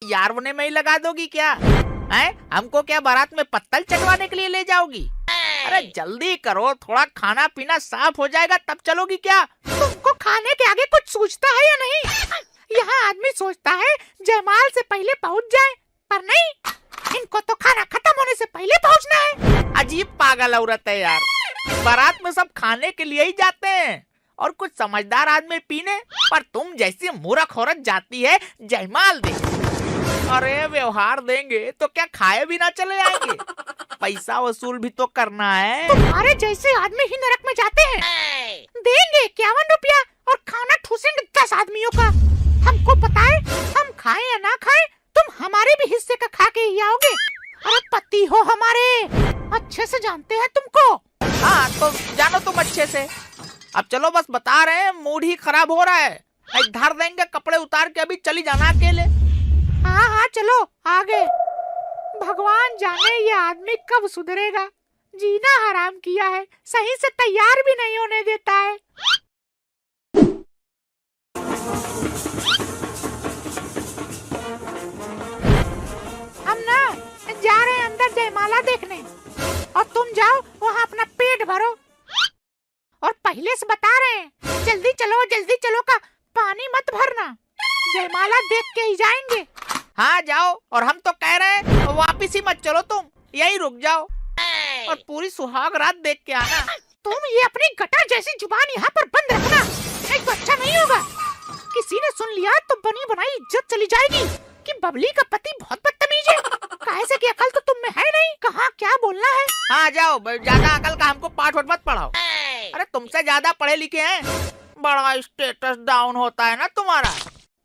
तैयार होने में ही लगा दोगी क्या? हैं? हमको क्या बारात में पत्तल चढ़वाने के लिए ले जाओगी? अरे जल्दी करो, थोड़ा खाना पीना साफ हो जाएगा तब चलोगी क्या? तुमको खाने के आगे कुछ सोचता है या नहीं? यहाँ आदमी सोचता है जयमाल से पहले पहुँच जाए, पर नहीं, इनको तो खाना खत्म होने से पहले पहुँचना है। अजीब पागल औरत है यार, बारात में सब खाने के लिए ही जाते हैं और कुछ समझदार आदमी पीने, पर तुम जैसी मूर्ख औरत जाती है जयमाल दे। अरे व्यवहार देंगे तो क्या खाए भी ना चले आएंगे? पैसा वसूल भी तो करना है। तुम्हारे जैसे आदमी ही नरक में जाते हैं। देंगे 51 रुपया और खाना ठूसेंगे 10 आदमियों का। हमको पता है, हम खाए या ना खाए, तुम हमारे भी हिस्से का खा के ही आओगे। अरे पति हो हमारे, अच्छे से जानते हैं तुमको। हाँ तो जानो तुम अच्छे से। अब चलो, बस बता रहे हैं, मूड ही खराब हो रहा है। धर देंगे, कपड़े उतार के अभी चली जाना अकेले। हाँ हाँ चलो आगे। भगवान जाने ये आदमी कब सुधरेगा। जीना हराम किया है, सही से तैयार भी नहीं होने देता है। हम ना जा रहे हैं अंदर जयमाला देखने, और तुम जाओ वहाँ अपना पेट भरो। और पहले से बता रहे हैं, जल्दी चलो का पानी मत भरना, जयमाला देख के ही जाएंगे। हाँ जाओ, और हम तो कह रहे हैं वापिस ही मत चलो, तुम यही रुक जाओ और पूरी सुहाग रात देख के आना। तुम ये अपनी गटर जैसी जुबान यहाँ पर बंद रखना, नहीं तो अच्छा नहीं होगा। किसी ने सुन लिया तो बनी बनाई इज्जत चली जाएगी कि बबली का पति बहुत बदतमीज है। काहे से कि अकल तो तुम में है नहीं, कहाँ क्या बोलना है। हाँ जाओ, ज्यादा अकल का हमको पाठ वट मत पढ़ाओ। अरे तुमसे ज्यादा पढ़े लिखे हैं, बड़ा स्टेटस डाउन होता है ना तुम्हारा।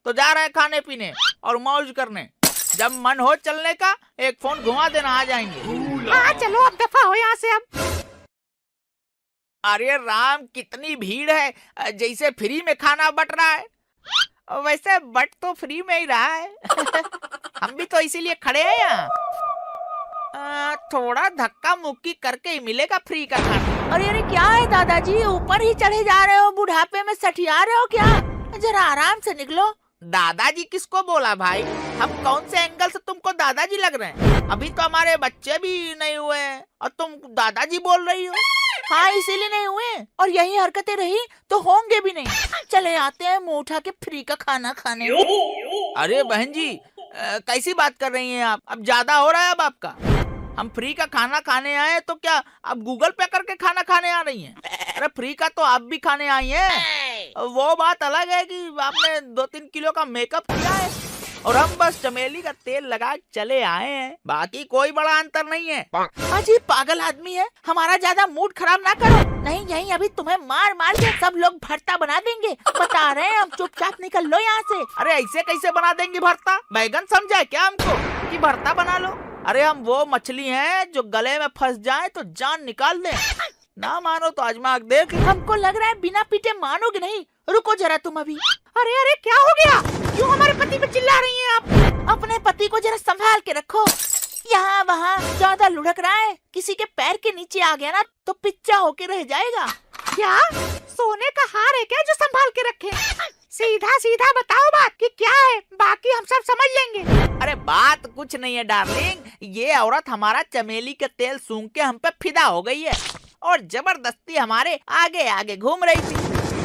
तो जा रहे हैं खाने पीने और मौज करने, जब मन हो चलने का एक फोन घुमा देना, आ जाएंगे। हाँ चलो अब दफा हो यहाँ से अब। अरे राम, कितनी भीड़ है, जैसे फ्री में खाना बट रहा है। वैसे बट तो फ्री में ही रहा है। हम भी तो इसीलिए खड़े हैं यहाँ। थोड़ा धक्का मुक्की करके ही मिलेगा फ्री का खाना। अरे अरे क्या है दादाजी, ऊपर ही चढ़े जा रहे हो, बुढ़ापे में सठिया रहे हो क्या? जरा आराम से निकलो। दादाजी किसको बोला भाई? हम कौन से एंगल से तुमको दादाजी लग रहे हैं? अभी तो हमारे बच्चे भी नहीं हुए हैं और तुम दादाजी बोल रही हो। हाँ इसीलिए नहीं हुए, और यही हरकतें रही तो होंगे भी नहीं। चले आते हैं मुंह उठा के फ्री का खाना खाने। अरे बहन जी, कैसी बात कर रही हैं आप? अब ज्यादा हो रहा है अब आपका। हम फ्री का खाना खाने आए तो क्या आप गूगल पे करके खाना खाने आ रही हैं? अरे फ्री का तो आप भी खाने आई हैं। वो बात अलग है कि आपने 2-3 किलो का मेकअप किया है और हम बस चमेली का तेल लगा चले आए हैं, बाकी कोई बड़ा अंतर नहीं है। अजीब पागल आदमी है, हमारा ज्यादा मूड खराब ना करो। नहीं यही अभी तुम्हें मार मार के सब लोग भरता बना देंगे, बता रहे हैं हम। चुपचाप निकल लो यहाँ से। अरे ऐसे कैसे बना देंगे भरता? बैगन समझा है क्या हमको कि भरता बना लो? अरे हम वो मछली हैं जो गले में फंस जाए तो जान निकाल दे। ना मानो तो आजमा के देख। हमको लग रहा है बिना पीटे मानोगे नहीं। रुको जरा तुम अभी। अरे अरे क्या हो गया, क्यों हमारे पति पे चिल्ला रही हैं आप? अपने पति को जरा संभाल के रखो, यहाँ वहाँ ज्यादा लुढ़क रहा है। किसी के पैर के नीचे आ गया ना तो पिच्चा होके रह जाएगा। क्या सोने का हार है क्या जो संभाल के रखे? सीधा सीधा बताओ बात कि क्या है, बाकी हम सब समझ लेंगे। अरे बात कुछ नहीं है डार्लिंग, ये औरत हमारा चमेली का तेल सूंघ के हम पे फिदा हो गई है और जबरदस्ती हमारे आगे आगे घूम रही थी,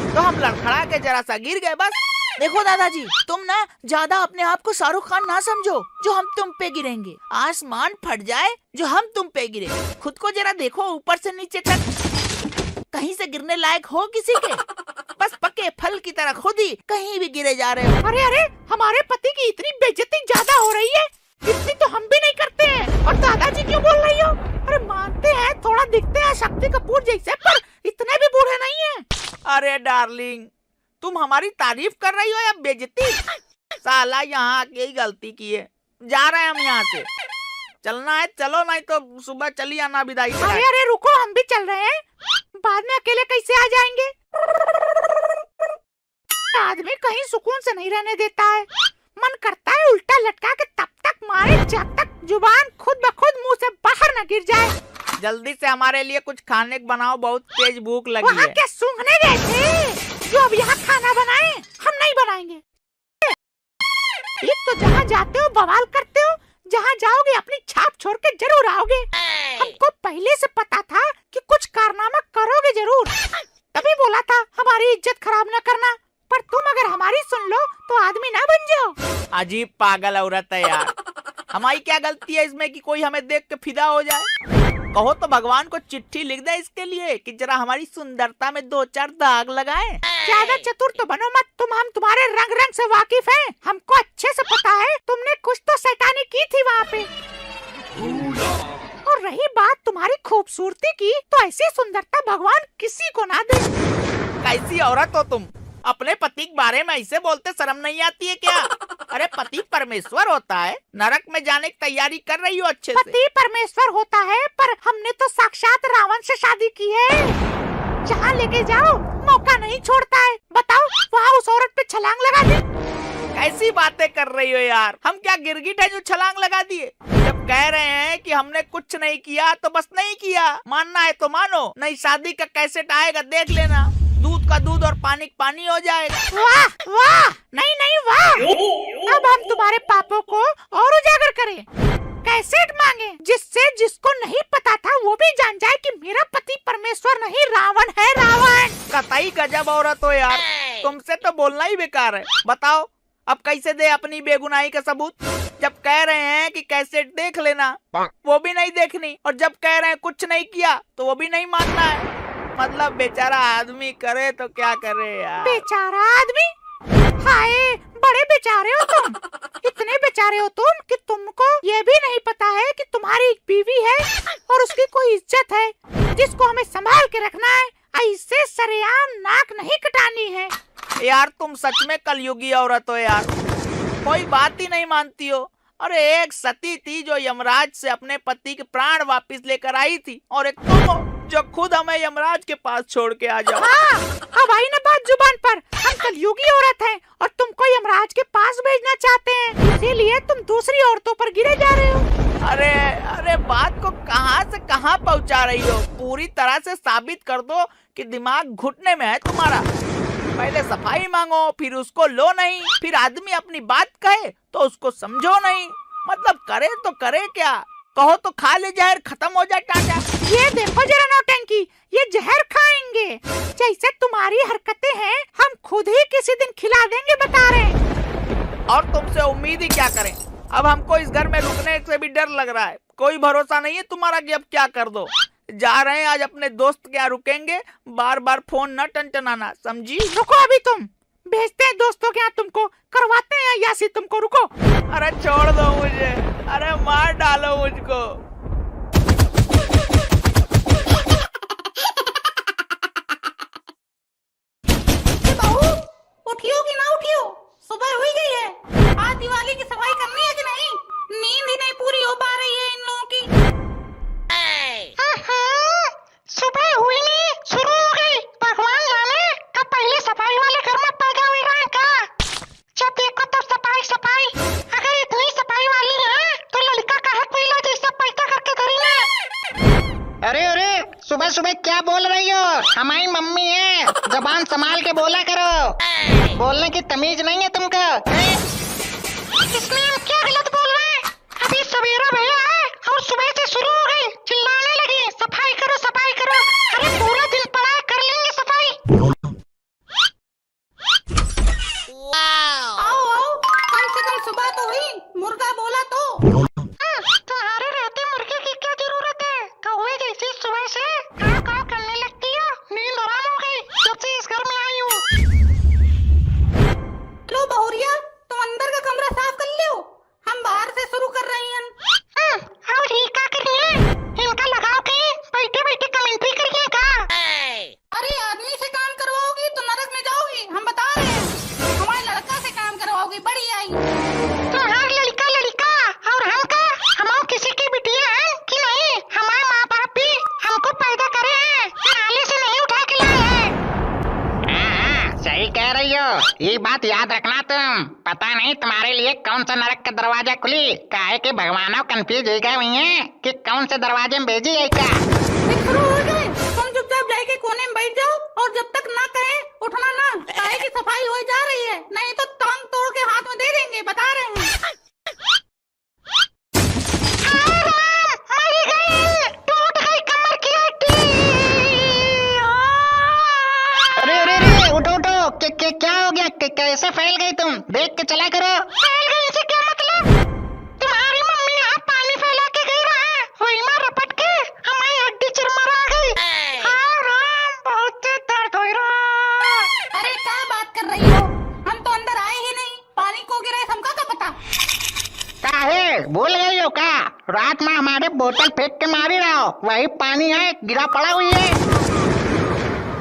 तो हम लड़खड़ा के जरा सा गिर गए बस। देखो दादाजी, तुम ना ज्यादा अपने आप को शाहरुख खान ना समझो जो हम तुम पे गिरेंगे। आसमान फट जाए जो हम तुम पे गिरे। खुद को जरा देखो ऊपर से नीचे तक, कहीं से गिरने लायक हो किसी के? बस पके फल की तरह खुद ही कहीं भी गिरे जा रहे हो। अरे अरे, हमारे पति की इतनी बेइज्जती ज्यादा हो रही है, इतनी तो हम भी नहीं करते हैं। और दादाजी क्यों बोल रही हो? अरे मानते हैं थोड़ा दिखते हैं शक्ति कपूर जैसे, पर इतने भी बूढ़े नहीं हैं। अरे डार्लिंग, तुम हमारी तारीफ कर रही हो या बेइज्जती? साला यहाँ आके ही गलती की है। जा रहे हैं हम यहाँ से। चलना है चलो, नहीं तो सुबह चली आना विदाई। अरे अरे रुको, हम भी चल रहे हैं। बाद में अकेले कैसे आ जाएंगे? आदमी कहीं सुकून से नहीं रहने देता है। मन करता है उल्टा लटका के तब तक मारे जब तक जुबान खुद ब खुद मुंह से बाहर न गिर जाए। जल्दी से हमारे लिए कुछ खाने को बनाओ, बहुत तेज भूख लगी वहाँ है। क्या सूंघने गए थे जो अब यहाँ खाना बनाए? हम नहीं बनाएंगे। एक तो जहाँ जाते हो बवाल करते हो, जहाँ जाओगे अपनी छाप छोड़ के जरूर आओगे। हमको पहले से पता था कि कुछ कारनामा करोगे जरूर, तभी बोला था हमारी इज्जत खराब न करना। पर तुम अगर हमारी सुन लो तो आदमी ना बन जाओ। अजीब पागल औरत है यार। हमारी क्या गलती है इसमें कि कोई हमें देख के फिदा हो जाए? कहो तो भगवान को चिट्ठी लिख दे इसके लिए कि जरा हमारी सुंदरता में 2-4 दाग लगाए। ज्यादा चतुर तो बनो मत, हम तुम्हारे रंग रंग से वाकिफ हैं। हमको अच्छे से पता है तुमने कुछ तो शैतानी की थी वहाँ पे। और रही बात तुम्हारी खूबसूरती की, तो ऐसी सुंदरता भगवान किसी को ना दे। कैसी औरत हो तुम? अपने पति के बारे में ऐसे बोलते शर्म नहीं आती है क्या? अरे पति परमेश्वर होता है, नरक में जाने की तैयारी कर रही हो अच्छे से। पति परमेश्वर होता है, पर हमने तो साक्षात रावण से शादी की है। जहाँ लेके जाओ मौका नहीं छोड़ता है। बताओ वहाँ उस औरत पे छलांग लगा दी। कैसी बातें कर रही हो यार? हम क्या गिरगिट है जो छलांग लगा दिए? जब कह रहे हैं कि हमने कुछ नहीं किया तो बस नहीं किया, मानना है तो मानो, नहीं शादी का कैसेट आएगा देख लेना, दूध का दूध और पानी का पानी हो जाएगा। वाह वाह, नहीं नहीं वाह। अब हम तुम्हारे पापों को और उजागर करें, कैसेट मांगे जिससे जिसको नहीं पता था वो भी जान जाए कि मेरा पति परमेश्वर नहीं रावण है, रावण। कतई गजब औरत हो यार, तुमसे तो बोलना ही बेकार है। बताओ अब कैसे दे अपनी बेगुनाही का सबूत? जब कह रहे हैं कि कैसेट देख लेना वो भी नहीं देखनी, और जब कह रहे हैं कुछ नहीं किया तो वो भी नहीं मानना है। मतलब बेचारा आदमी करे तो क्या करे यार। बेचारा आदमी? हाय बड़े बेचारे हो तुम। इतने बेचारे हो तुम कि तुमको ये भी नहीं पता है कि तुम्हारी एक बीवी है और उसकी कोई इज्जत है जिसको हमें संभाल के रखना है। ऐसे सरेआम नाक नहीं कटानी है। यार तुम सच में कलयुगी औरत हो यार, कोई बात ही नहीं मानती हो। अरे एक सती थी जो यमराज से अपने पति के प्राण वापस लेकर आई थी, और एक तुम हो जो खुद हमें यमराज के पास छोड़ के आ जाओ। हाँ, अब आई ना बात जुबान पर। हम कलयुगी औरत हैं और तुमको यमराज के पास भेजना चाहते हैं, इसीलिए तुम दूसरी औरतों पर गिरे जा रहे हो। अरे अरे बात को कहां से कहां पहुंचा रही हो? पूरी तरह से साबित कर दो कि दिमाग घुटने में है तुम्हारा। पहले सफाई मांगो, फिर उसको लो नहीं, फिर आदमी अपनी बात कहे तो उसको समझो नहीं। मतलब करे तो करे क्या? कहो तो खा ले जहर, खत्म हो जाए टाटा। ये देखो जरा नौटंकी, ये जहर खाएंगे। जैसे तुम्हारी हरकतें हैं हम खुद ही किसी दिन खिला देंगे, बता रहे हैं। और तुमसे उम्मीद ही क्या करें? अब हमको इस घर में रुकने से भी डर लग रहा है। कोई भरोसा नहीं है तुम्हारा कि अब क्या कर दो। जा रहे हैं आज अपने दोस्त के यहाँ रुकेंगे, बार बार फोन न टनटनाना, समझी? रुको अभी तुम, भेजते हैं दोस्तों के यहाँ तुमको, करवाते हैं यासी तुमको। रुको। अरे छोड़ दो मुझे, अरे मार डालो मुझको। बहू उठियो कि ना उठियो? सुबह हुई गई है। आज दिवाली की सफाई करनी है कि नहीं? नींद ही नहीं पूरी हो पा रही है इन लोगों की। सुबह हुई नहीं, शुरू हो गई। भगवान जाने कब पहले सफाई वाले घर में पैदा हुई है का। जब देखो तब सफाई सफाई। अगर इतनी सफाई वाली है तो लड़का कहाँ पहला जैसा पैदा करके धरी ना। अरे अरे सुबह सुबह क्या बोल रही हो? हमारी मम्मी है, जबान संभाल के बोला करो। बोलने की तमीज नहीं है तुमको? इसमें हम क्या गलत बोल रहे हैं? अभी सवेरा भैया है और सुबह से शुरू हो गई, चिल्लाने लगी सफाई करो सफाई करो। अरे पूरा दिन पड़ा है, कर लेंगे सफाई। आओ आओ, कम से कम सुबह तो हुई, मुर्गा बोला तो। तुम्हारे रहते मुर्गे की क्या जरूरत है? कौवे जैसी सुबह से काव काव करने लगती हो। नींद हराम हो गई जब से इस घर में आई हूँ। लो बहुरिया, तुम अंदर का कमरा साफ कर लो, हम बाहर से शुरू कर रहे हैं। और ये क्या कर रही है? इनका लगाओ कहीं बैठे बैठे कमेंट्री करिए का। अरे आदमी से काम करवाओगी तो नरक में जाओगी, हम बता रहे हैं। हमारे लड़का से काम करवाओगी, बड़ी आई। तुम्हारा लड़का लड़का और हमका, हम किसी की बिटिया हैं कि नहीं? हमारे माँ बाप भी हमको पैदा करे हैं, नाले से नहीं उठा के लाए हैं। हाँ, सही कह रही हो। ये बात याद रखना तुम। पता नहीं तुम्हारे लिए कौन सा नरक का दरवाजा खुली, काहे के भगवानों कंफ्यूज हो गए हुई हैं कि कौन से दरवाजे में भेजी है क्या। शुरू हो गए, तुम चुपचाप जाके कोने में बैठ जाओ और जब तक ना कहे उठना ना, काहे की सफाई हो जा रही है, नहीं तो टांग तोड़ के हाथ में दे देंगे, बता रहे हैं। अरे अरे अरे, उठो उठो, क्या हो गया? कैसे फैल गई तुम? देख के चला करो। फैल गई से क्या मतलब? तुम्हारी मम्मी यहाँ पानी फैला के गई रहा, वही में रपट के हमारी हड्डी चरमरा गई। हाँ राम, बहुत दर्द हो रहा। अरे क्या बात कर रही हो, हम तो अंदर आए ही नहीं, पानी को गिरा है, हमका क्या पता। काहे भूल गई हो क्या? रात में हमारे बोतल फेंक के मारी रहा हो, वही पानी है, गिरा पड़ा हुई है।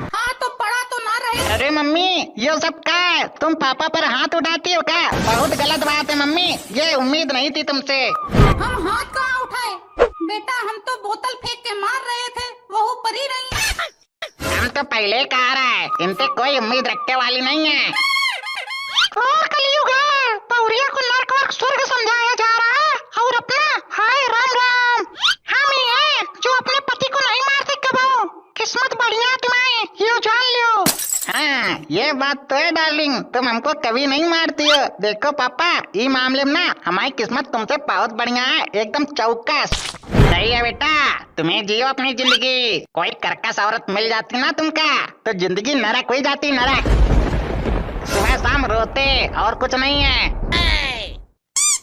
हाँ तो पड़ा तो ना रहे। अरे मम्मी, ये सब क्या है? तुम पापा पर हाथ उठाती हो क्या? बहुत गलत बात है मम्मी, ये उम्मीद नहीं थी तुमसे। हम हाथ कहाँ उठाए बेटा, हम तो बोतल फेंक के मार रहे थे, वो परी नहीं। हम तो पहले कह रहा है, इनसे कोई उम्मीद रखने वाली नहीं है। और कलयुग है, पौरिया को नरक और स्वर्ग समझाया जा रहा है, और अपना हाय राम राम। हम ही हैं जो अपने पति को नहीं मारते कबो। किस्मत बढ़िया तुम्हारी, ये जान लो। हाँ, ये बात तो है डार्लिंग, तुम हमको कभी नहीं मारती हो। देखो पापा, ये मामले में ना हमारी किस्मत तुमसे बहुत बढ़िया है, एकदम चौकस। सही है बेटा, तुम्हें जियो अपनी जिंदगी। कोई कर्कश औरत मिल जाती ना तुमका, तो जिंदगी नरक हो जाती, नरक। सुबह शाम रोते और कुछ नहीं है।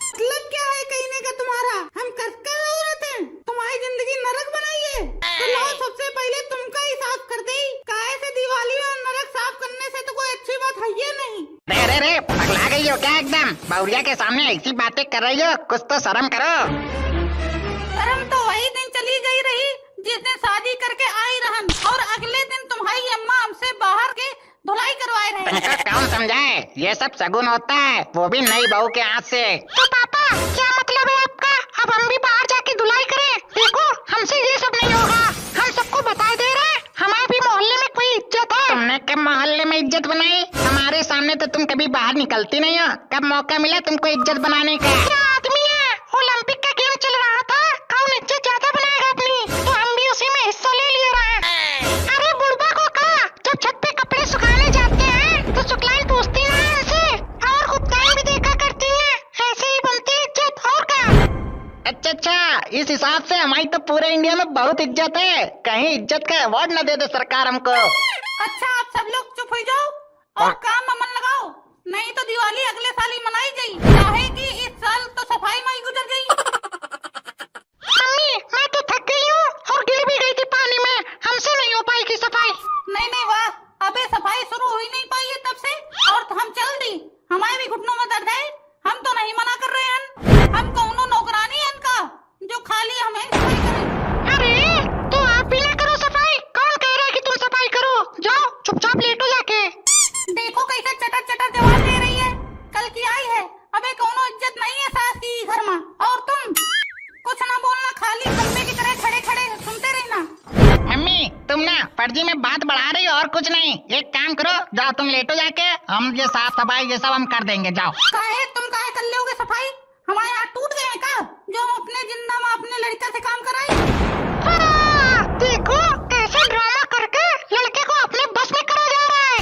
मतलब क्या है कहने का तुम्हारा, हम कर्कश औरत हैं, तुम्हारी जिंदगी नरक बनाई है। तो लाओ सबसे पहले तुमका ही साफ कर दे, काहे से दिवाली में नरक साफ करने से तो कोई अच्छी बात है ये नहीं। रे रे रे, पगला गई हो क्या एकदम? बौरिया के सामने ऐसी बातें कर रही हो, कुछ तो शर्म करो। शर्म तो वही दिन चली गई रही जिस दिन शादी करके आई रहन, और अगले दिन तुम्हारी अम्मा हमसे बाहर के धुलाई करवाए रहे। तुमको कौन समझाए? ये सब शगुन होता है, वो भी नई बहू के हाथ से। तो पापा क्या मतलब है आपका? अब हम भी बाहर जाके धुलाई करें? देखो हमसे ये सब नहीं होगा, हम सबको बता दे रहे हैं, हमारे भी मोहल्ले में कोई इज्जत है। तुमने कब मोहल्ले में इज्जत बनाई? हमारे सामने तो तुम कभी बाहर निकलती नहीं हो, कब मौका मिला तुमको इज्जत बनाने का? क्या आदमी है, ओलंपिक का गेम चल रहा था, कौन इज्जत ज्यादा बनाएगा अपनी, तो हम भी उसी में हिस्सा ले लिए रहे। अरे बुढ़बा को कहा, जब छत पे कपड़े सुखाने जाते हैं तो सुखलाई पूछती है उनसे, और कुत्ताएं भी देखा करती हैं, ऐसे ही बनती है इज्जत, और क्या? अच्छा, इस हिसाब से हमारी तो पूरे इंडिया में बहुत इज्जत है, कहीं इज्जत का अवार्ड न दे दे सरकार हमको। अच्छा आप सब लोग चुप हो जाओ और काम में मन लगाओ, नहीं तो दिवाली अगले साल ही मनाई गई, काहे कि इस साल तो सफाई में ही गुजर गई। मम्मी मैं तो थक गई हूँ और गिर भी गई थी पानी में, हमसे नहीं हो पाएगी सफाई। नहीं नहीं वाह, अबे सफाई शुरू हो ही नहीं पाई है तब से, और हम चल दी, हमारे भी घुटनों में दर्द है, हम तो नहीं मना कर रहे हैं, हम कौनो नौकरानी है इनका जो खाली हमें सफाई करे। अरे तो आप भी ना करो सफाई, कौन कह रहा है कि तुम सफाई करो? जाओ चुपचाप लेटो जाके। देखो कैसे चटर चटर जवाब दे रही है, कल की आई है, अबे कौनो इज्जत नहीं है सास की घर में, और तुम कुछ ना बोलना, खाली खंबे की तरह खड़े खड़े सुनते रहना। मम्मी तुम ना फर्जी में बात बढ़ा रही हो और कुछ नहीं, एक काम करो, जाओ तुम लेटो जाके, हम ये साफ सफाई ये सब हम कर देंगे, जाओ। तुम काहे कर लोगे सफाई, हमारे हाथ टूट गए हैं का, जो हम अपने जिंदा में अपने लड़का से काम कराए। देखो कैसे ड्रामा करके लड़के को अपने बस में करा जा रहा है।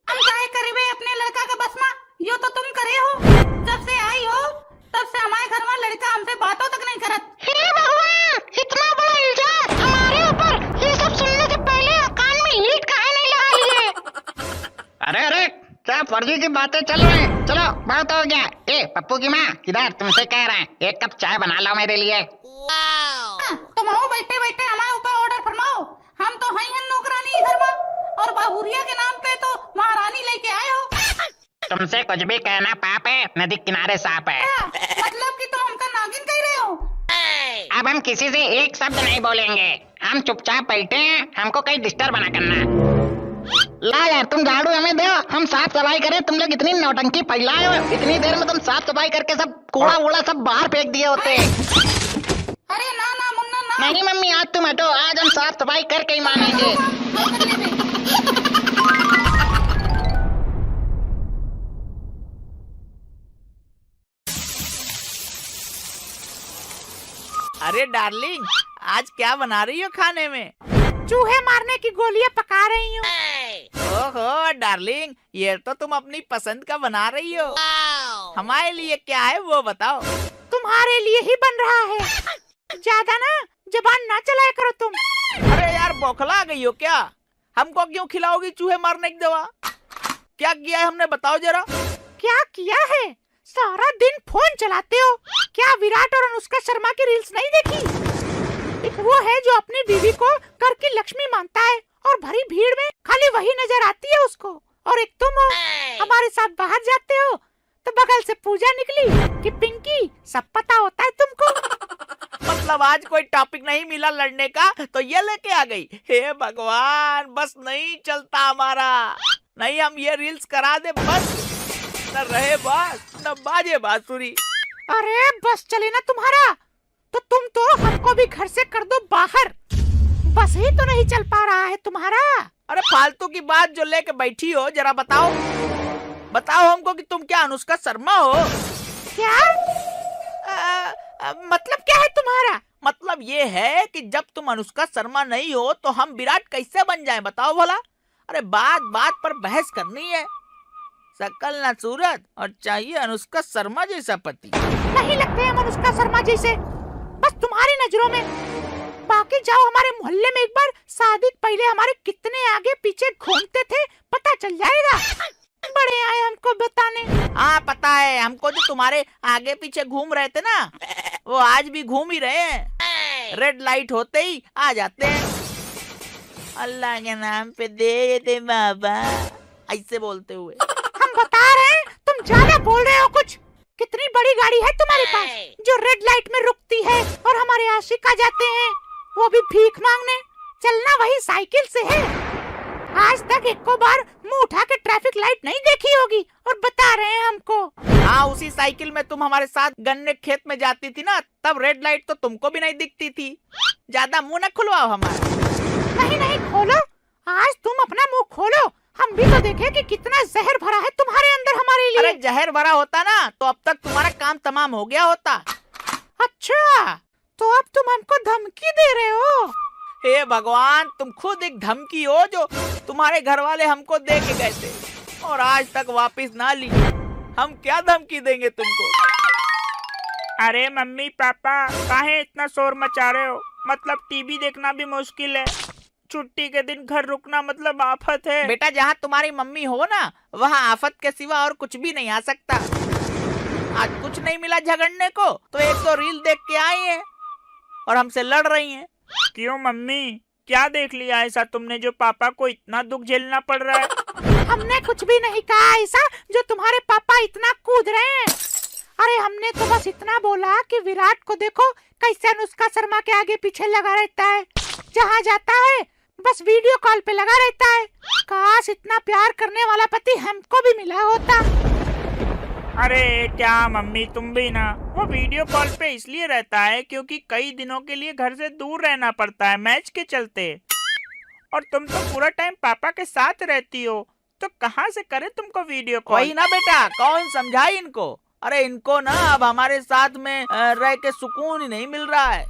हम काहे करीबे अपने लड़का का बस में, यो तो तुम करे हो, जब से आई हो तब से हमारे घर में लड़का हमसे बातों तक नहीं करत। हे भगवान, इतना बड़ा इल्जाम हमारे ऊपर, ये सब सुनने से पहले कान में लीड काहे नहीं लगा लिए? अरे अरे क्या फर्जी की बातें चल रही हैं? चलो बहुत हो गया। ए पप्पू की माँ इधर, तुमसे कह रहे हैं, एक कप चाय बना लाओ मेरे लिए। तुम आओ बैठे बैठे हमारे ऊपर ऑर्डर फरमाओ, हम तो हैं नौकरानी इधर में, और बाहुरिया के नाम पे तो महारानी लेके आए हो। तुमसे कुछ भी कहना पाप है, नदी किनारे साफ है। मतलब कि तुम हमका नागिन कह रहे हो। अब हम किसी से एक शब्द नहीं बोलेंगे, हम चुपचाप बैठे हैं, हमको कहीं डिस्टर्ब ना करना। ला यार तुम झाड़ू हमें दो, हम साफ सफाई करें, तुम लोग इतनी नौटंकी फैलाए हो, इतनी देर में तुम साफ सफाई करके सब कूड़ा वूड़ा सब बाहर फेंक दिए होते। अरे ना ना मुन्ना ना। नहीं मम्मी आज तुम हटो, आज हम साफ सफाई करके ही मानेंगे। अरे डार्लिंग, आज क्या बना रही हो खाने में? चूहे मारने की गोलियां पका रही हूँ। ओहो डार्लिंग, ये तो तुम अपनी पसंद का बना रही हो। हमारे लिए क्या है वो बताओ। तुम्हारे लिए ही बन रहा है। ज्यादा ना जबान ना चलाया करो तुम। अरे यार बौखला गई हो क्या? हमको क्यों खिलाओगी चूहे मारने की दवा? क्या किया है हमने, बताओ जरा। क्या किया है? सारा दिन फोन चलाते हो। क्या विराट और अनुष्का शर्मा की रील्स नहीं देखी? एक वो है जो अपनी बीवी को घर की लक्ष्मी मानता है और भरी भीड़ में खाली वही नजर आती है उसको। और एक तुम हो, हमारे साथ बाहर जाते हो तो बगल से पूजा निकली कि पिंकी, सब पता होता है तुमको। मतलब आज कोई टॉपिक नहीं मिला लड़ने का तो ये लेके आ गई। हे भगवान, बस नहीं चलता हमारा। नहीं हम ये रील्स करा दे बस, न रहे बास न बाजे बांसुरी। अरे बस चले ना तुम्हारा, तो तुम तो हमको भी घर से कर दो बाहर। बस ही तो नहीं चल पा रहा है तुम्हारा। अरे फालतू की बात जो लेके बैठी हो, जरा बताओ बताओ हमको कि तुम क्या अनुष्का शर्मा हो? क्या मतलब क्या है तुम्हारा? मतलब ये है कि जब तुम अनुष्का शर्मा नहीं हो तो हम विराट कैसे बन जाएं, बताओ भला। अरे बात बात पर बहस करनी है। शकल ना सूरत और चाहिए अनुष्का शर्मा जैसा पति। नहीं लगते हम अनुष्का शर्मा जैसे, बस तुम्हारी नजरों में। बाकी जाओ हमारे मोहल्ले में एक बार, शादी पहले हमारे कितने आगे पीछे घूमते थे पता चल जाएगा। बड़े आए हमको बताने। हाँ पता है हमको, जो तुम्हारे आगे पीछे घूम रहे थे ना, वो आज भी घूम ही रहे हैं। रेड लाइट होते ही आ जाते हैं। अल्लाह के नाम पे दे दे बाबा, ऐसे बोलते हुए। हम बता रहे हैं, तुम ज्यादा बोल रहे हो कुछ। कितनी बड़ी गाड़ी है तुम्हारे पास जो रेड लाइट में रुकती है और हमारे आशिक आ जाते हैं, वो भी भीख मांगने। चलना वही साइकिल से है। आज तक एक को बार मुंह उठा के ट्रैफिक लाइट नहीं देखी होगी और बता रहे हैं हमको। हाँ उसी साइकिल में तुम हमारे साथ गन्ने खेत में जाती थी ना, तब रेड लाइट तो तुमको भी नहीं दिखती थी। ज्यादा मुंह न खुलवाओ हमारा। नहीं नहीं खोलो, आज तुम अपना मुंह खोलो। हम भी तो देखें कि कितना जहर भरा है तुम्हारे अंदर हमारे लिए। अरे जहर भरा होता ना तो अब तक तुम्हारा काम तमाम हो गया होता। अच्छा, तो अब तुम हमको धमकी दे रहे हो? हे भगवान, तुम खुद एक धमकी हो जो तुम्हारे घर वाले हमको दे के गए थे और आज तक वापस ना ली। हम क्या धमकी देंगे तुमको? अरे मम्मी पापा, काहे इतना शोर मचा रहे हो? मतलब टीवी देखना भी मुश्किल है, छुट्टी के दिन घर रुकना मतलब आफत है। बेटा जहाँ तुम्हारी मम्मी हो ना, वहाँ आफत के सिवा और कुछ भी नहीं आ सकता। आज कुछ नहीं मिला झगड़ने को तो एक दो रील देख के आई है और हमसे लड़ रही हैं। क्यों मम्मी, क्या देख लिया ऐसा तुमने जो पापा को इतना दुख झेलना पड़ रहा है? हमने कुछ भी नहीं कहा ऐसा जो तुम्हारे पापा इतना कूद रहे हैं। अरे हमने तो बस इतना बोला कि विराट को देखो कैसे अनुष्का शर्मा के आगे पीछे लगा रहता है। जहाँ जाता है बस वीडियो कॉल पे लगा रहता है। काश इतना प्यार करने वाला पति हमको भी मिला होता। अरे क्या मम्मी, तुम भी ना। वो वीडियो कॉल पे इसलिए रहता है क्योंकि कई दिनों के लिए घर से दूर रहना पड़ता है मैच के चलते। और तुम तो पूरा टाइम पापा के साथ रहती हो, तो कहाँ से करे तुमको वीडियो कॉल? वही ना बेटा, कौन समझाए इनको। अरे इनको ना अब हमारे साथ में रह के सुकून ही नहीं मिल रहा है।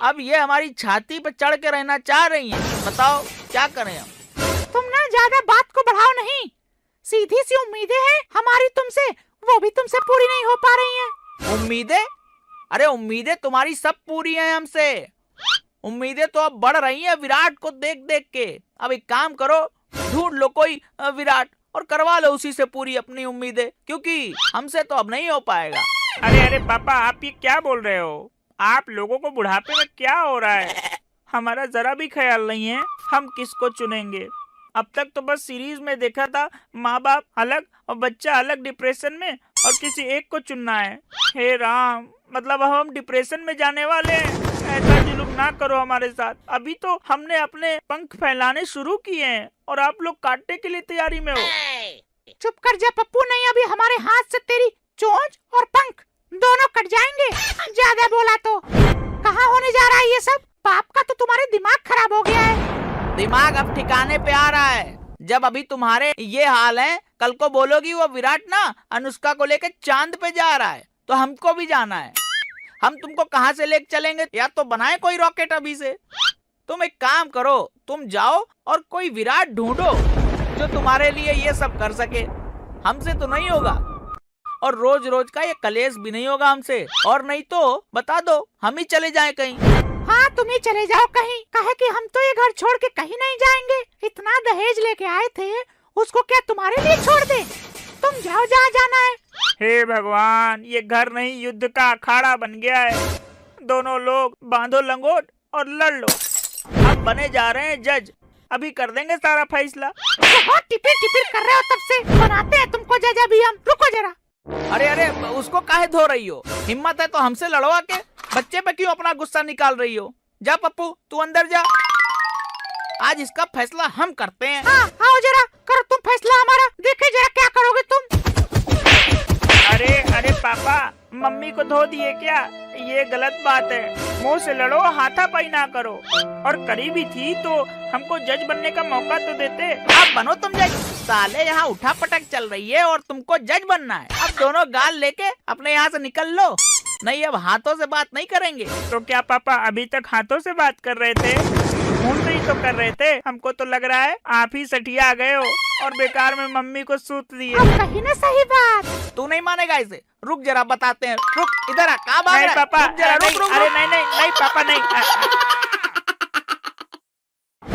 अब ये हमारी छाती पे चढ़ के रहना चाह रही हैं। बताओ क्या करें हम? तुम ना ज्यादा बात को बढ़ाओ नहीं। सीधी सी उम्मीदें हैं हमारी तुमसे, वो भी तुमसे पूरी नहीं हो पा रही हैं। उम्मीदें? अरे उम्मीदें तुम्हारी सब पूरी हैं हमसे। उम्मीदें तो अब बढ़ रही हैं विराट को देख देख के। अब एक काम करो, ढूंढ लो कोई विराट और करवा लो उसी से पूरी अपनी उम्मीदें, क्योंकि हमसे तो अब नहीं हो पाएगा। अरे पापा, आप ये क्या बोल रहे हो? आप लोगों को बुढ़ापे में क्या हो रहा है? हमारा जरा भी ख्याल नहीं है हम किसको चुनेंगे। अब तक तो बस सीरीज में देखा था माँ बाप अलग और बच्चा अलग डिप्रेशन में, और किसी एक को चुनना है। हे राम, मतलब अब हम डिप्रेशन में जाने वाले हैं। ऐसा जुल्म ना करो हमारे साथ। अभी तो हमने अपने पंख फैलाने शुरू किए हैं और आप लोग काटने के लिए तैयारी में हो। चुप कर जा पप्पू, नहीं अभी हमारे हाथ से तेरी चोंच और पंख दोनों कट जाएंगे। ज्यादा बोला तो। कहाँ होने जा रहा है ये सब? बाप का तो तुम्हारे दिमाग खराब हो गया है। दिमाग अब ठिकाने पे आ रहा है। जब अभी तुम्हारे ये हाल है, कल को बोलोगी वो विराट ना अनुष्का को लेके चांद पे जा रहा है, तो हमको भी जाना है। हम तुमको कहाँ से लेके चलेंगे? या तो बनाए कोई रॉकेट अभी से। तुम एक काम करो, तुम जाओ और कोई विराट ढूंढो जो तुम्हारे लिए ये सब कर सके। हमसे तो नहीं होगा, और रोज रोज का ये कलेश भी नहीं होगा हमसे। और नहीं तो बता दो, हम ही चले जाएं कहीं। हाँ, तुम ही चले जाओ कहीं, कहे कि हम तो ये घर छोड़ के कहीं नहीं जाएंगे। इतना दहेज लेके आए थे, उसको क्या तुम्हारे लिए छोड़ दे? तुम जाओ जहाँ जाना है। हे भगवान, ये घर नहीं युद्ध का अखाड़ा बन गया है। दोनों लोग बांधो लंगोट और लड़ लो। हम बने जा रहे हैं जज, अभी कर देंगे सारा फैसला। बहुत टिपिर टिपिर कर रहे हो, तब से बनाते हैं तुमको जज अभी हम। रुको जरा। अरे अरे, उसको काहे धो रही हो? हिम्मत है तो हमसे लड़वा के बच्चे पे क्यों अपना गुस्सा निकाल रही हो? जा पप्पू, तू अंदर जा। आज इसका फैसला हम करते हैं। हाँ, आओ जरा, करो तुम फैसला हमारा। देखे जरा क्या करोगे तुम। अरे अरे पापा, मम्मी को धो दिए क्या? ये गलत बात है। मुंह से लड़ो, हाथापाई ना करो। और करीबी थी तो हमको जज बनने का मौका तो देते। अब बनो तुम जज। साले यहाँ उठा पटक चल रही है और तुमको जज बनना है। अब दोनों गाल लेके अपने यहाँ से निकल लो, नहीं अब हाथों से बात नहीं करेंगे। तो क्या पापा अभी तक हाथों से बात कर रहे थे? मुंह से ही तो कर रहे थे। हमको तो लग रहा है आप ही सठिया आ गए हो और बेकार में मम्मी को सूत दिए। अब कही ना सही बात। तू नहीं मानेगा इसे। रुक जरा, बताते हैं। रुक, इधर आ। कहाँ भाग नहीं रहा है? पापा, रुक जरा, नहीं, रुक, रुक, अरे रुक। नहीं नहीं नहीं पापा नहीं।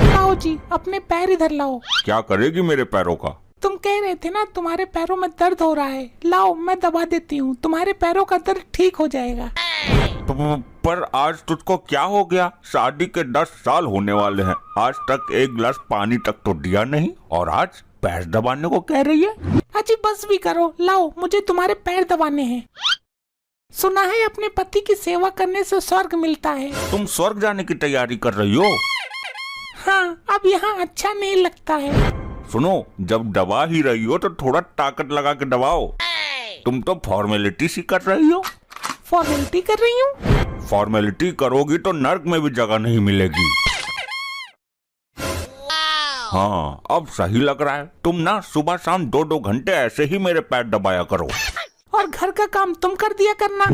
लाओ जी, अपने पैर इधर लाओ। क्या करेगी मेरे पैरों का? तुम कह रहे थे ना तुम्हारे पैरों में दर्द हो रहा है। लाओ, मैं दबा देती हूँ, तुम्हारे पैरों का दर्द ठीक हो जाएगा। पर आज तुझको क्या हो गया? शादी के 10 साल होने वाले हैं, आज तक एक गिलास पानी तक तो दिया नहीं, और आज पैर दबाने को कह रही है। अजी बस भी करो, लाओ, मुझे तुम्हारे पैर दबाने हैं। सुना है अपने पति की सेवा करने से स्वर्ग मिलता है। तुम स्वर्ग जाने की तैयारी कर रही हो? हाँ, अब यहाँ अच्छा नहीं लगता है। सुनो, जब दबा ही रही हो तो थोड़ा ताकत लगा के दबाओ। तुम तो फॉर्मेलिटी सी कर रही हो। फॉर्मेलिटी कर रही हूँ? फॉर्मेलिटी करोगी तो नर्क में भी जगह नहीं मिलेगी। हाँ, अब सही लग रहा है। तुम ना सुबह शाम 2-2 घंटे ऐसे ही मेरे पैर दबाया करो। और घर का काम तुम कर दिया करना।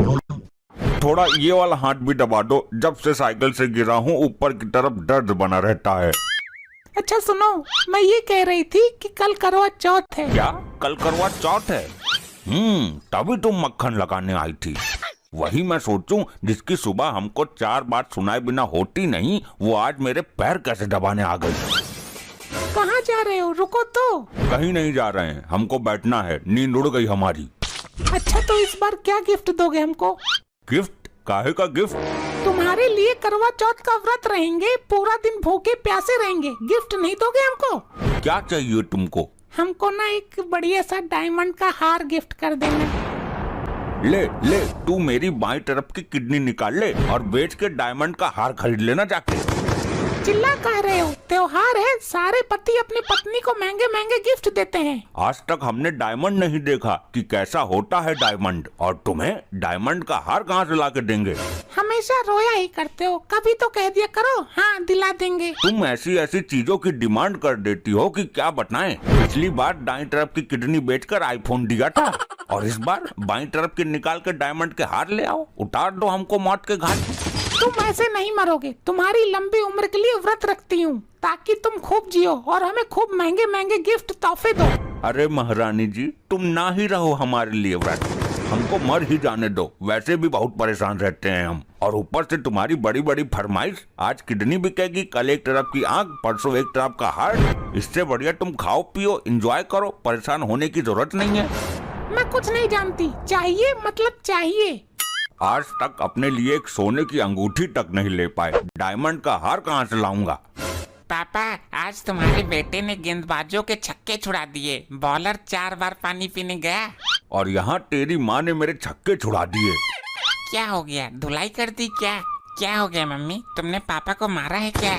थोड़ा ये वाला हाथ भी दबा दो। जब से साइकिल से गिरा हूँ ऊपर की तरफ दर्द बना रहता है। अच्छा सुनो, मैं ये कह रही थी कि कल करवा चौथ है। क्या कल करवा चौथ है? तभी तुम मक्खन लगाने आई थी। वही मैं सोचूं, जिसकी सुबह हमको 4 बार सुनाए बिना होती नहीं, वो आज मेरे पैर कैसे दबाने आ गई। कहाँ जा रहे हो? रुको तो। कहीं नहीं जा रहे हैं, हमको बैठना है, नींद उड़ गई हमारी। अच्छा, तो इस बार क्या गिफ्ट दोगे हमको? गिफ्ट? काहे का गिफ्ट? तुम्हारे लिए करवा चौथ का व्रत रहेंगे, पूरा दिन भूखे प्यासे रहेंगे। गिफ्ट नहीं दोगे हमको? क्या चाहिए तुमको? हमको ना एक बढ़िया सा डायमंड का हार गिफ्ट कर देना। ले ले, तू मेरी बाईं तरफ की किडनी निकाल ले और बेच के डायमंड का हार खरीद लेना जाके। चिल्ला कह रहे हो? त्योहार है, सारे पति अपनी पत्नी को महंगे महंगे गिफ्ट देते हैं। आज तक हमने डायमंड नहीं देखा कि कैसा होता है डायमंड, और तुम्हें डायमंड का हार कहाँ से ला के देंगे? हमेशा रोया ही करते हो, कभी तो कह दिया करो हाँ दिला देंगे। तुम ऐसी ऐसी चीजों की डिमांड कर देती हो कि क्या बताएं। पिछली बार दाईं तरफ की किडनी बेचकर आईफोन दिया था, और इस बार बाईं तरफ की निकाल के डायमंड के हार ले आओ। उतार दो हमको मौत के घाट। तुम ऐसे नहीं मरोगे। तुम्हारी लंबी उम्र के लिए व्रत रखती हूँ, ताकि तुम खूब जियो और हमें खूब महंगे महंगे गिफ्ट तोहफे दो। अरे महारानी जी, तुम ना ही रहो हमारे लिए व्रत, हमको मर ही जाने दो। वैसे भी बहुत परेशान रहते हैं हम, और ऊपर से तुम्हारी बड़ी बड़ी फरमाइश। आज किडनी बिकेगी, कल एक तरफ की आंख, परसों एक तरफ का हार्ट। इससे बढ़िया तुम खाओ पियो एंजॉय करो, परेशान होने की जरूरत नहीं है। मैं कुछ नहीं जानती, चाहिए मतलब चाहिए। आज तक अपने लिए एक सोने की अंगूठी तक नहीं ले पाए, डायमंड का हार कहाँ से लाऊंगा? पापा, आज तुम्हारे बेटे ने गेंदबाजों के छक्के छुड़ा दिए। बॉलर 4 बार पानी पीने गया। और यहाँ तेरी माँ ने मेरे छक्के छुड़ा दिए। क्या हो गया? धुलाई कर दी क्या? क्या हो गया मम्मी? तुमने पापा को मारा है क्या?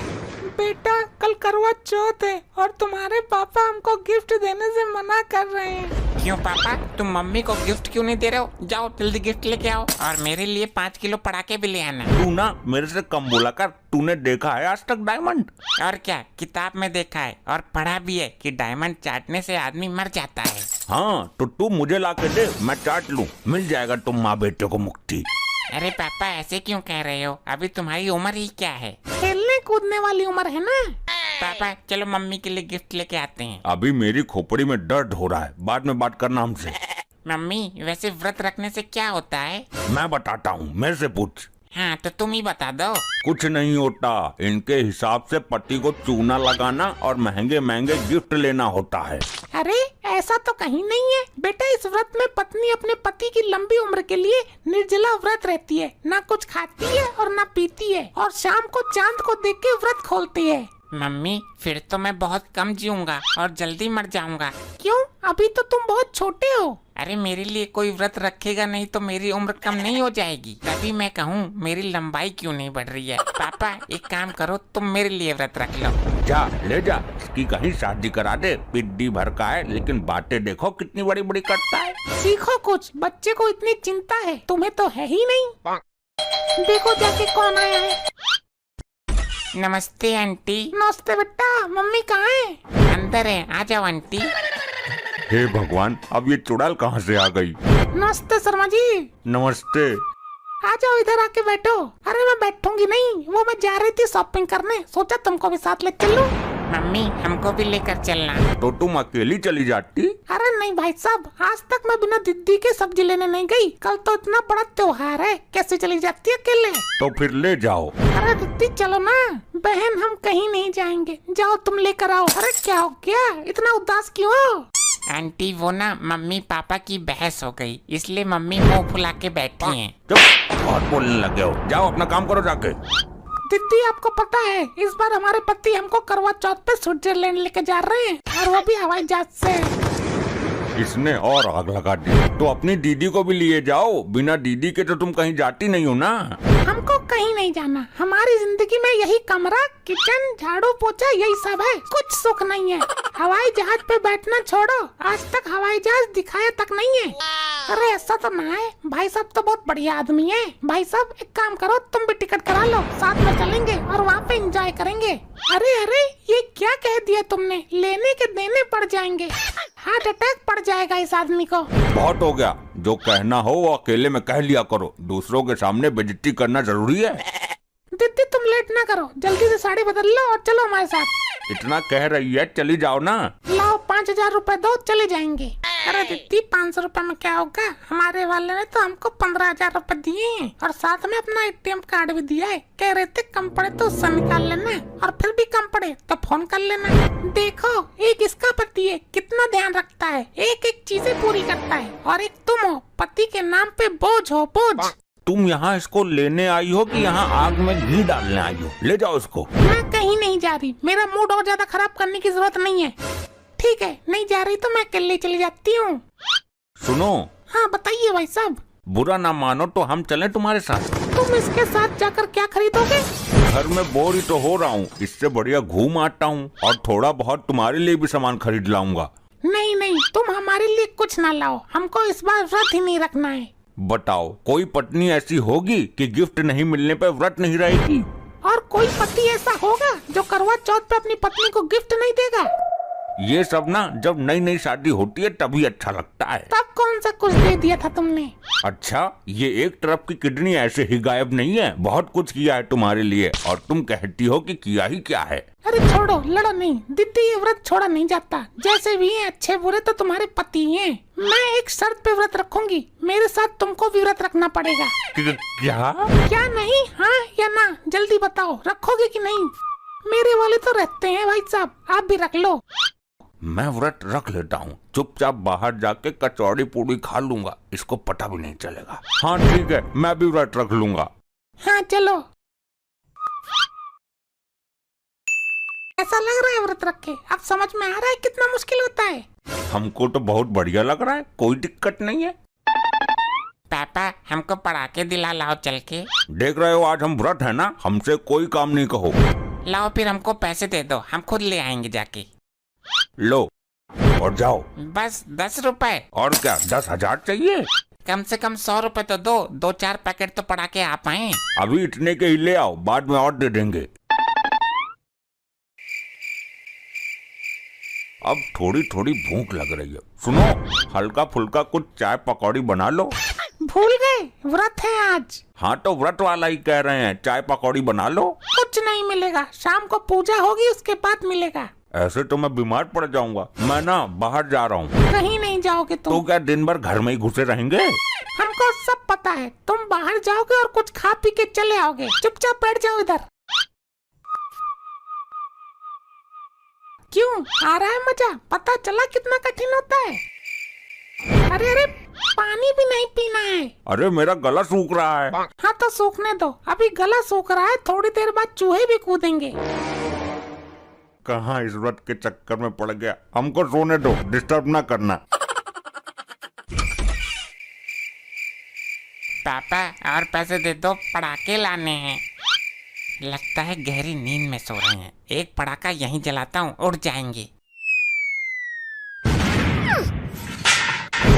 बेटा, कल करवा चौथ है और तुम्हारे पापा हमको गिफ्ट देने से मना कर रहे हैं। क्यों पापा, तुम मम्मी को गिफ्ट क्यों नहीं दे रहे हो? जाओ जल्दी गिफ्ट लेके आओ, और मेरे लिए 5 किलो पटाखे भी ले आना। तू ना मेरे से कम बोला कर। तूने देखा है आज तक डायमंड? और क्या, किताब में देखा है और पढ़ा भी है कि डायमंड चाटने से आदमी मर जाता है। हाँ, तो तू मुझे ला के दे, मैं चाट लूँ। मिल जाएगा तुम माँ बेटे को मुक्ति। अरे पापा, ऐसे क्यों कह रहे हो? अभी तुम्हारी उम्र ही क्या है? खेलने खेलने कूदने वाली उम्र है ना। पापा चलो मम्मी के लिए गिफ्ट लेके आते हैं। अभी मेरी खोपड़ी में दर्द हो रहा है, बाद में बात करना हमसे। मम्मी वैसे व्रत रखने से क्या होता है? मैं बताता हूँ, मेरे से पूछ। हाँ तो तुम ही बता दो। कुछ नहीं होता, इनके हिसाब से पति को चूना लगाना और महंगे महंगे गिफ्ट लेना होता है। अरे ऐसा तो कहीं नहीं है बेटा, इस व्रत में पत्नी अपने पति की लंबी उम्र के लिए निर्जला व्रत रहती है, ना कुछ खाती है और ना पीती है, और शाम को चांद को देख के व्रत खोलती है। मम्मी फिर तो मैं बहुत कम जीऊंगा और जल्दी मर जाऊंगा। क्यों? अभी तो तुम बहुत छोटे हो। अरे मेरे लिए कोई व्रत रखेगा नहीं तो मेरी उम्र कम नहीं हो जाएगी? तभी मैं कहूँ मेरी लंबाई क्यों नहीं बढ़ रही है। पापा एक काम करो, तुम मेरे लिए व्रत रख लो। जा ले जा, इसकी कहीं शादी करा दे। पिड्डी भर का है, लेकिन बातें देखो कितनी बड़ी बड़ी करता है। सीखो कुछ, बच्चे को इतनी चिंता है, तुम्हें तो है ही नहीं। देखो जाके कौन आया है। नमस्ते आंटी। नमस्ते बेटा, मम्मी कहाँ है? अंदर है, आ जाओ आंटी। हे भगवान, अब ये चुड़ैल कहाँ से आ गई? नमस्ते शर्मा जी। नमस्ते। आ जाओ इधर आके बैठो। अरे मैं बैठूंगी नहीं, वो मैं जा रही थी शॉपिंग करने, सोचा तुमको भी साथ ले चलूं। मम्मी हमको भी लेकर चलना। तो तुम अकेली चली जाती? अरे नहीं भाई साहब, आज तक मैं बिना दीदी के सब्जी लेने नहीं गई। कल तो इतना बड़ा त्योहार है, कैसे चली जाती है अकेले? तो फिर ले जाओ। अरे दीदी चलो ना। बहन हम कहीं नहीं जाएंगे, जाओ तुम लेकर आओ। अरे क्या हो गया, इतना उदास क्यों हो? आंटी वो ना मम्मी पापा की बहस हो गई, इसलिए मम्मी मुंह फुला के बैठी हैं। चुप, बहुत बोलने लगे हो, जाओ अपना काम करो जाके। दीदी आपको पता है, इस बार हमारे पति हमको करवा चौथ पे स्विट्जरलैंड लेके जा रहे हैं, और वो भी हवाई जहाज से। इसने और आग लगा दी। तो अपनी दीदी को भी लिए जाओ, बिना दीदी के तो तुम कहीं जाती नहीं हो ना। हमको कहीं नहीं जाना, हमारी जिंदगी में यही कमरा, किचन, झाड़ू पोछा यही सब है, कुछ सुख नहीं है। हवाई जहाज पे बैठना छोड़ो, आज तक हवाई जहाज दिखाया तक नहीं है। अरे ऐसा तो ना है, भाई साहब तो बहुत बढ़िया आदमी है। भाई साहब एक काम करो, तुम भी टिकट करा लो, साथ में चलेंगे और वहाँ पे एंजॉय करेंगे। अरे अरे ये क्या कह दिया तुमने, लेने के देने पड़ जाएंगे, हार्ट अटैक पड़ जाएगा इस आदमी को। बहुत हो गया, जो कहना हो वो अकेले में कह लिया करो, दूसरों के सामने बेइज्जती करना जरूरी है। दीदी तुम लेट ना करो, जल्दी से साड़ी बदल लो और चलो हमारे साथ। इतना कह रही है, चली जाओ ना। लाओ 5000 रुपए दो, चले जाएंगे। अरे दीदी 500 रुपए में क्या होगा, हमारे वाले ने तो हमको 15,000 रुपए दिए हैं, और साथ में अपना ATM कार्ड भी दिया है। कह रहे थे कम पड़े तो उससे निकाल लेना, और फिर भी कम पड़े तो फोन कर लेना। देखो एक इसका पति है, कितना ध्यान रखता है, एक एक चीजें पूरी करता है, और एक तुम हो, पति के नाम पे बोझ हो, बोझ। तुम यहाँ इसको लेने आई हो कि यहाँ आग में घी डालने आई हो? ले जाओ इसको। मैं कहीं नहीं जा रही, मेरा मूड और ज्यादा खराब करने की जरूरत नहीं है। ठीक है, नहीं जा रही तो मैं अकेले चली जाती हूँ। सुनो। हाँ बताइए भाई साहब। बुरा ना मानो तो हम चलें तुम्हारे साथ। तुम इसके साथ जाकर क्या खरीदोगे? घर में बोर ही तो हो रहा हूँ, इससे बढ़िया घूम आता हूँ, और थोड़ा बहुत तुम्हारे लिए भी सामान खरीद लाऊंगा। नहीं नहीं, तुम हमारे लिए कुछ ना लाओ, हमको इस बार व्रत ही नहीं रखना है। बताओ, कोई पत्नी ऐसी होगी कि गिफ्ट नहीं मिलने पर व्रत नहीं रहेगी? और कोई पति ऐसा होगा जो करवा चौथ पे अपनी पत्नी को गिफ्ट नहीं देगा? ये सब ना जब नई नई शादी होती है तभी अच्छा लगता है। तब कौन सा कुछ दे दिया था तुमने? अच्छा, ये एक तरफ की किडनी ऐसे ही गायब नहीं है, बहुत कुछ किया है तुम्हारे लिए, और तुम कहती हो कि किया ही क्या है। अरे छोड़ो, लड़ो नहीं दीदी, ये व्रत छोड़ा नहीं जाता। जैसे भी हैं, अच्छे बुरे तो तुम्हारे पति हैं। मैं एक शर्त पे व्रत रखूंगी, मेरे साथ तुमको भी व्रत रखना पड़ेगा। क्या? क्या नहीं, हाँ या ना, जल्दी बताओ, रखोगे कि नहीं? मेरे वाले तो रहते हैं भाई साहब, आप भी रख लो। मैं व्रत रख लेता हूँ, चुपचाप बाहर जाके कचौड़ी पूड़ी खा लूंगा, इसको पता भी नहीं चलेगा। हाँ ठीक है, मैं भी व्रत रख लूंगा। हाँ चलो। ऐसा लग रहा है व्रत रख के, अब समझ में आ रहा है कितना मुश्किल होता है। हमको तो बहुत बढ़िया लग रहा है, कोई दिक्कत नहीं है। पापा हमको पटाखे दिला लाओ चल के। देख रहे हो, आज हम व्रत है ना, हमसे कोई काम नहीं कहो। लाओ फिर हमको पैसे दे दो, हम खुद ले आएंगे जाके। लो और जाओ। बस 10 रुपए? और क्या 10,000 चाहिए? कम से कम 100 रुपए तो दो, 2-4 पैकेट तो पटाखे आ पाए। अभी इतने के ही ले आओ, बाद में और दे देंगे। अब थोड़ी थोड़ी भूख लग रही है, सुनो, हल्का फुल्का कुछ चाय पकौड़ी बना लो। भूल गए, व्रत है आज। हाँ तो व्रत वाला ही कह रहे हैं, चाय पकौड़ी बना लो। कुछ नहीं मिलेगा, शाम को पूजा होगी उसके बाद मिलेगा। ऐसे तो मैं बीमार पड़ जाऊंगा। मैं ना बाहर जा रहा हूँ। कहीं नहीं जाओगे तुम। तो क्या दिन भर घर में ही घुसे रहेंगे? हमको सब पता है, तुम बाहर जाओगे और कुछ खा पी के चले आओगे। चुपचाप बैठ जाओ इधर। क्यों आ रहा है मजा? पता चला कितना कठिन होता है। अरे अरे, पानी भी नहीं पीना है। अरे मेरा गला सूख रहा है। हाँ तो सूखने दो, अभी गला सूख रहा है, थोड़ी देर बाद चूहे भी कूदेंगे। कहाँ इस व्रत के चक्कर में पड़ गया। हमको सोने दो, डिस्टर्ब ना करना। पापा और पैसे दे दो, पटाखे लाने हैं। लगता है गहरी नींद में सो रहे हैं। एक पटाखा यहीं जलाता हूँ, उड़ जाएंगे।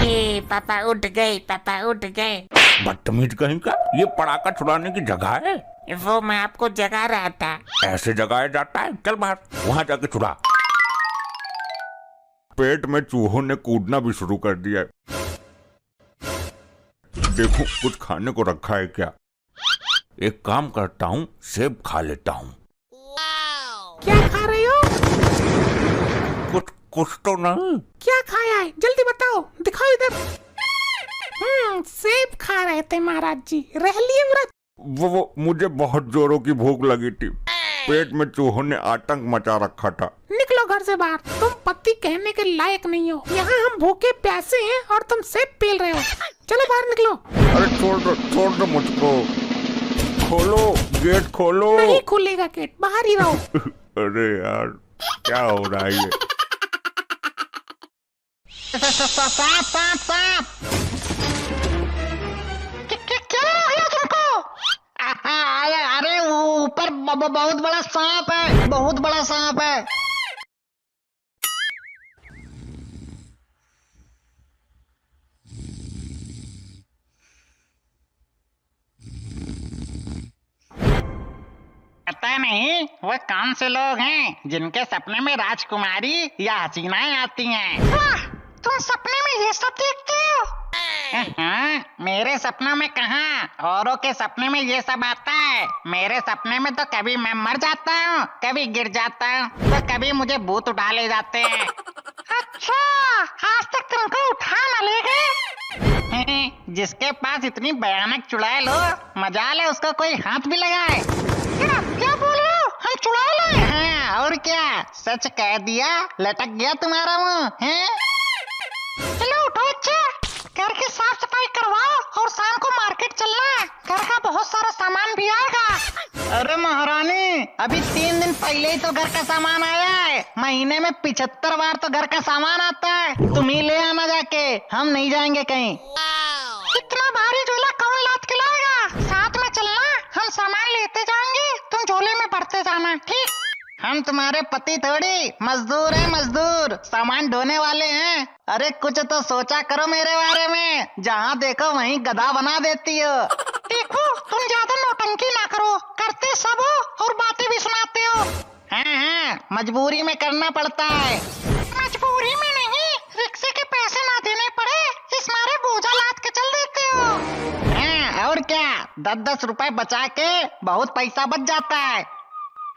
ए, पापा उठ गए, पापा उठ गए। बदतमीज कहीं का, ये पटाखा छुड़ाने की जगह है। वो मैं आपको जगा रहा था। ऐसे जगाया जाता है? चल बाहर, वहाँ जाके छुड़ा। पेट में चूहों ने कूदना भी शुरू कर दिया है। देखो कुछ खाने को रखा है क्या? एक काम करता हूँ, सेब खा लेता हूँ। क्या खा रहे हो? कुछ तो नहीं। क्या खाया है जल्दी बताओ, दिखाओ इधर। सेब खा रहे थे महाराज जी, रह लिए व्रत। वो मुझे बहुत जोरों की भूख लगी थी। पेट में चूहों ने आतंक मचा रखा था। निकलो घर से बाहर, तुम पति कहने के लायक नहीं हो। यहाँ हम भूखे प्यासे हैं और तुम सेब पील रहे हो। चलो बाहर निकलो। अरे छोड़ दो मुझको। खोलो गेट, खोलो। नहीं खुलेगा गेट, बाहर ही रहो। अरे यार क्या हो रहा है ये? सांप सांप सांप। क्या हो गया तुमको? अरे ऊपर बहुत बड़ा सांप है, बहुत बड़ा सांप है। पता नहीं वो कौन से लोग हैं जिनके सपने में राजकुमारी या हसीनाएं आती हैं। वाह, तुम सपने में ये सब देखते हो? हाँ, मेरे सपनों में कहाँ, औरों के सपने में ये सब आता है। मेरे सपने में तो कभी मैं मर जाता हूँ, कभी गिर जाता हूँ, तो कभी मुझे भूत उठा ले जाते हैं। अच्छा, आज तक तुमको उठा न ले गए? जिसके पास इतनी भयानक चुड़ैल हो, मजाल है उसको कोई हाथ भी लगाए। क्या बोल रहे हो? हम चुड़ैल हैं? हाँ, और क्या, सच कह दिया, लटक गया तुम्हारा मुंह है। चलो उठो, अच्छा घर की साफ सफाई करवाओ और शाम को मार्केट चलना, घर का बहुत सारा सामान भी आएगा। अरे महारानी, अभी 3 दिन पहले ही तो घर का सामान आया है। महीने में 75 बार तो घर का सामान आता है। तुम ही ले आना जाके, हम नहीं जाएंगे कहीं। इतना भारी झोला कौन लाद के लाएगा? साथ में चलना, हम सामान लेते जाएंगे, तुम झोले में भरते जाना, ठीक? हम तुम्हारे पति थोड़ी, मजदूर हैं, मजदूर, सामान ढोने वाले हैं। अरे कुछ तो सोचा करो मेरे बारे में, जहाँ देखो वहीं गधा बना देती हो। देखो तुम ज्यादा नौटंकी ना करो, करते सब हो और बातें भी सुनाते हो। हाँ, मजबूरी में करना पड़ता है। मजबूरी में नहीं, रिक्शे के पैसे ना देने पड़े इस मारे बोझा लाद के चल देते हो। हाँ, और क्या, 10-10 रुपए बचा के बहुत पैसा बच जाता है।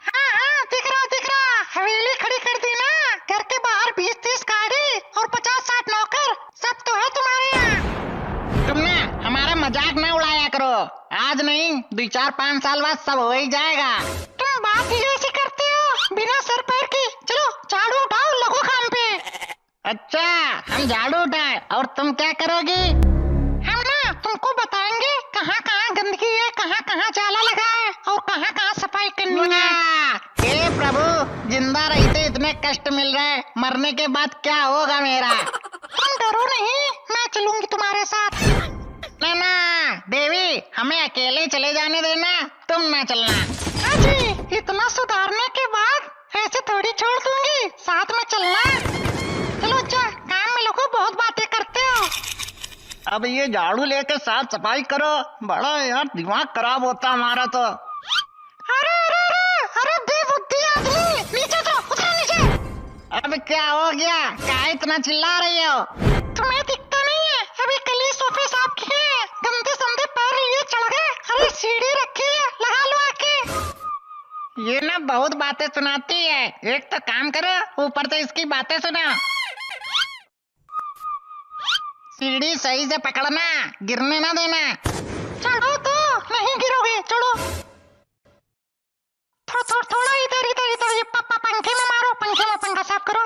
हाँ, दिख रहा, हवेली खड़ी कर दी ना, घर के बाहर 20-30 गाड़ी और 50-60 नौकर, सब तो है तुम्हारे यहाँ। तुम ना हमारा मजाक ना उड़ाया करो, आज नहीं 2-4-5 साल बाद सब हो ही जाएगा। तुम बात ही ऐसी करते हो, बिना सर पैर की। चलो झाड़ू उठाओ, लगो काम पे। अच्छा, हम झाड़ू उठाए और तुम क्या करोगी? हम ना तुमको बताएंगे कहाँ कहाँ गंदगी है, कहाँ कहाँ जाला लगा है और कहाँ कहाँ सफाई करनी है। हे प्रभु, जिंदा रहते इतने कष्ट मिल रहे, मरने के बाद क्या होगा मेरा? तुम डरो नहीं, मैं चलूंगी तुम्हारे साथ। ना देवी, हमें अकेले चले जाने देना, तुम ना चलना। अजी, इतना सुधारने के बाद ऐसे थोड़ी छोड़ दूंगी, साथ में चलना। चलो अच्छा, काम में लोगों बहुत बातें करते हो। अब ये झाड़ू लेके साफ सफाई करो, बड़ा यार दिमाग खराब होता हमारा तो। अरे बेबुद्धि आदमी, नीचे तो उतरो नीचे। अब क्या हो गया, क्या इतना चिल्ला रही हो? तुम्हें दिखता नहीं है, अभी कल ही सोफे साफ किए, सीढ़ी रखी है, लगा लो आके। ये ना बहुत बातें सुनाती है। एक तो काम करो, ऊपर से इसकी बातें सुनो। सीढ़ी सही से पकड़ना, गिरने ना देना। चढ़ो तो नहीं गिरोगे, चढ़ो। थोड़ा इधर इधर इधर, ये पापा पंखे में मारो, पंखे में पंखा साफ करो।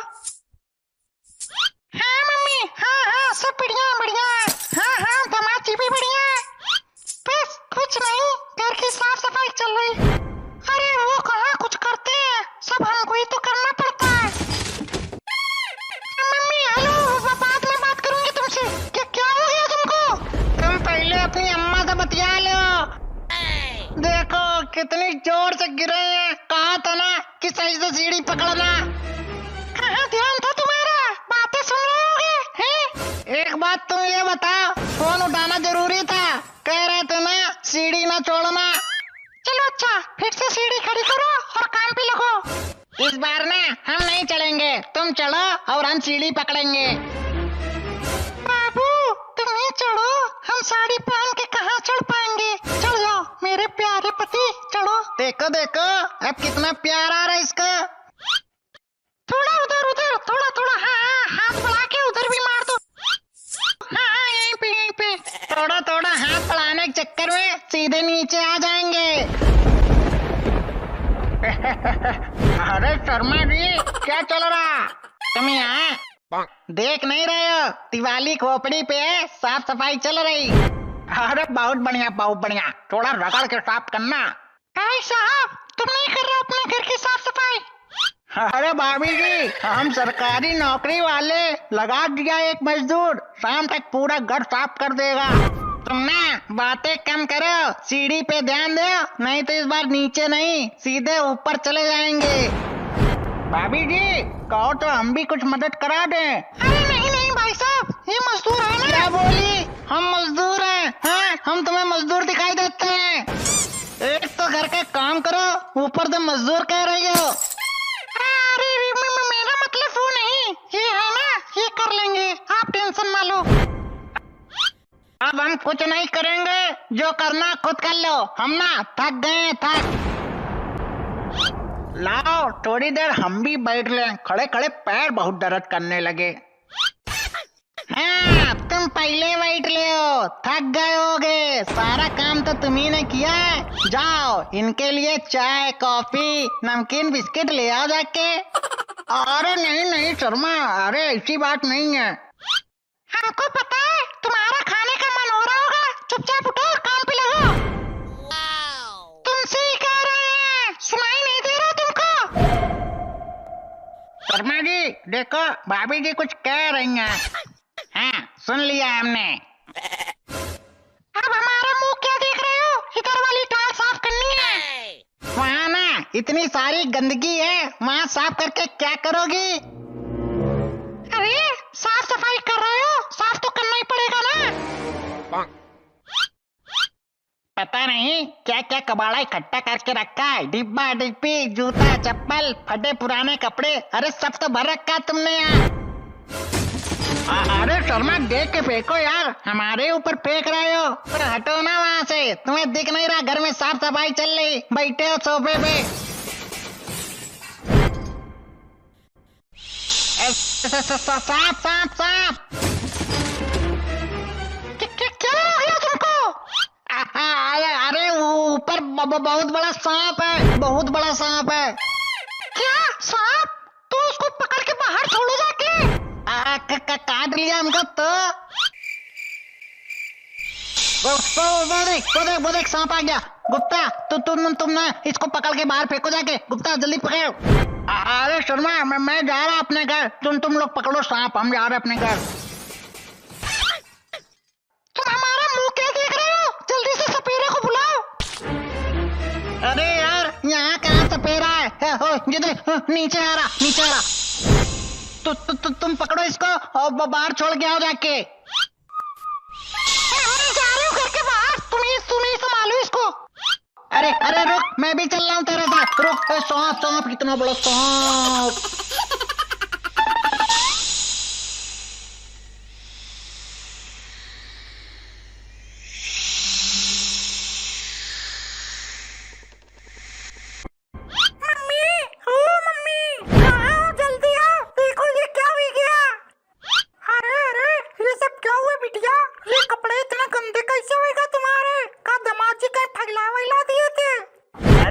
हाँ मम्मी, हाँ सब बढ़िया बढ़िया। हाँ दमाची भी बढ़िया। बस कुछ नहीं, घर की साफ सफाई चल रही। अरे वो कहाँ कुछ करते हैं, सब हमको ही तो करना पड़ता है। मम्मी हेलो, बाद में बात करूंगी तुमसे। क्या हो गया तुमको? तुम पहले अपनी अम्मा से बतिया लो। देखो कितनी जोर से गिरे हैं। कहा था ना कि सही से सीढ़ी पकड़ना। कहाँ ध्यान था तुम्हारा? बातें सुन रहे होगे हैं? एक बात तुम ये बताओ, फोन उठाना जरूरी था। कह रहे थे ना सीढ़ी ना छोड़ना। चलो अच्छा, फिर से सीढ़ी खड़ी करो और काम पे लगो। इस बार ना हम नहीं चलेंगे, तुम चढ़ो और हम सीढ़ी पकड़ेंगे। बाबू तुम ही चढ़ो, हम साड़ी पहन के कहाँ चढ़ पाएंगे। चढ़ जाओ मेरे प्यारे पति, चढ़ो। देखो देखो अब कितना प्यार आ रहा है इसका। थोड़ा उधर उधर, थोड़ा हाँ हाथ बढ़ा के उधर भी मार दो। हाँ यहीं पे थोड़ा हाथ बढ़ाने के चक्कर में सीधे नीचे आ जाएंगे। अरे शर्मा जी क्या चल रहा? तुम यहाँ देख नहीं रहे हो? दिवाली खोपड़ी पे साफ सफाई चल रही। अरे बहुत बढ़िया, थोड़ा रगड़ के साफ करना। भाई साहब तुम नहीं कर रहे अपने घर की साफ सफाई? अरे भाभी जी, हम सरकारी नौकरी वाले लगा दिया एक मजदूर, शाम तक पूरा घर साफ कर देगा। तुम ना बातें कम करो, सीढ़ी पे ध्यान दो, नहीं तो इस बार नीचे नहीं सीधे ऊपर चले जाएंगे। भाभी जी कहो तो हम भी कुछ मदद करा दें। अरे नहीं भाई साहब, ये मजदूर है ना। क्या बोली? हम मजदूर हैं? हाँ हम तुम्हें मजदूर दिखाई देते हैं? एक तो घर का काम करो, ऊपर से मजदूर कह रही हो। अरे मेरा मतलब वो नहीं, ये है ना, ये कर लेंगे, आप टेंशन ना लो। अब हम कुछ नहीं करेंगे, जो करना खुद कर लो। हम ना थक गए, थक। लाओ थोड़ी देर हम भी बैठ लें, खड़े खड़े पैर बहुत दर्द करने लगे। हाँ तुम पहले बैठ ले हो, थक गए होगे, सारा काम तो तुम्ही ने किया है। जाओ इनके लिए चाय कॉफी नमकीन बिस्किट ले आओ जाके। अरे नहीं शर्मा, अरे ऐसी बात नहीं है। हमको पता है तुम्हारा खाने का मन हो रहा होगा, चुपचाप उठो काम पे लगो। तुमसे ही कह रहे हैं, सुनाई नहीं दे रहा तुमको? शर्मा जी देखो भाभी जी कुछ कह रही हैं। हाँ सुन लिया हमने। अब हमारा मुंह क्या देख रहे हो? इधर वाली टाल साफ करनी है। वहाँ ना इतनी सारी गंदगी है, वहाँ साफ करके क्या करोगी? अरे साफ सफाई कर रहे हो, साफ तो करना ही पड़ेगा ना। पता नहीं क्या क्या कबाड़ा इकट्ठा करके रखा है, डिब्बा डिब्बी जूता चप्पल फटे पुराने कपड़े, अरे सब तो भर रखा है तुमने यार। अरे शर्मा देख के फेंको यार, हमारे ऊपर फेंक रहे हो। पर हटो ना वहाँ से, तुम्हें दिख नहीं रहा घर में साफ सफाई चल रही, बैठे हो सोफे पे। साफ क्या हो गया तुमको? अरे ऊपर बहुत बड़ा सांप है, बहुत बड़ा सांप है। क्या सांप? तो उसको पकड़ के बाहर छोड़ो जाके। काट लिया हमको तो। वो देख सांप आ गया। गुप्ता तुम ना इसको पकड़ के बाहर फेंको जाके, गुप्ता जल्दी पकड़ो। अरे शर्मा मैं जा रहा अपने घर, तुम लोग पकड़ो सांप, हम जा रहे अपने घर। तुम हमारा मुंह क्या देख रहे हो? जल्दी से सपेरे को बुलाओ। अरे यार यहाँ कहाँ सपेरा है? नीचे आ रहा। तुम पकड़ो इसको और बाहर छोड़ के आओ जाके। मैं जा रही हूँ घर के बाहर, तुम ही संभालो इसको। अरे रुक, मैं भी चल रहा हूँ तेरे साथ, रुक। सांप कितना बड़ा सांप।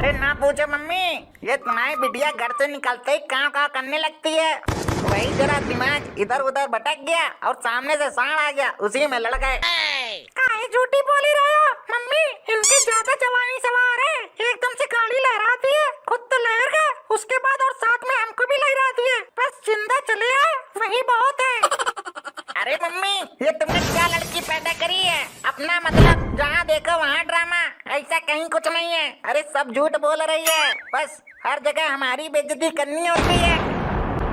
अरे ना पूछो मम्मी, ये तुम्हारी बिटिया घर से निकलते ही काव काव करने लगती है। वही जरा दिमाग इधर उधर भटक गया और सामने से सांड आ गया, उसी में लड़ गए। काहे झूठी बोली रहे हो मम्मी? इनकी ज्यादा जवानी सवार है, एकदम से गाड़ी लहराती है, खुद तो लहर गए, उसके बाद और साथ में हमको भी लहराती है। बस जिंदा चले आए वही बहुत है। अरे मम्मी, ये तुमने क्या लड़की पैदा करी है? अपना मतलब जहाँ देखो वहाँ ड्रामा, ऐसा कहीं कुछ नहीं है। अरे सब झूठ बोल रही है, बस हर जगह हमारी बेइज्जती करनी होती है।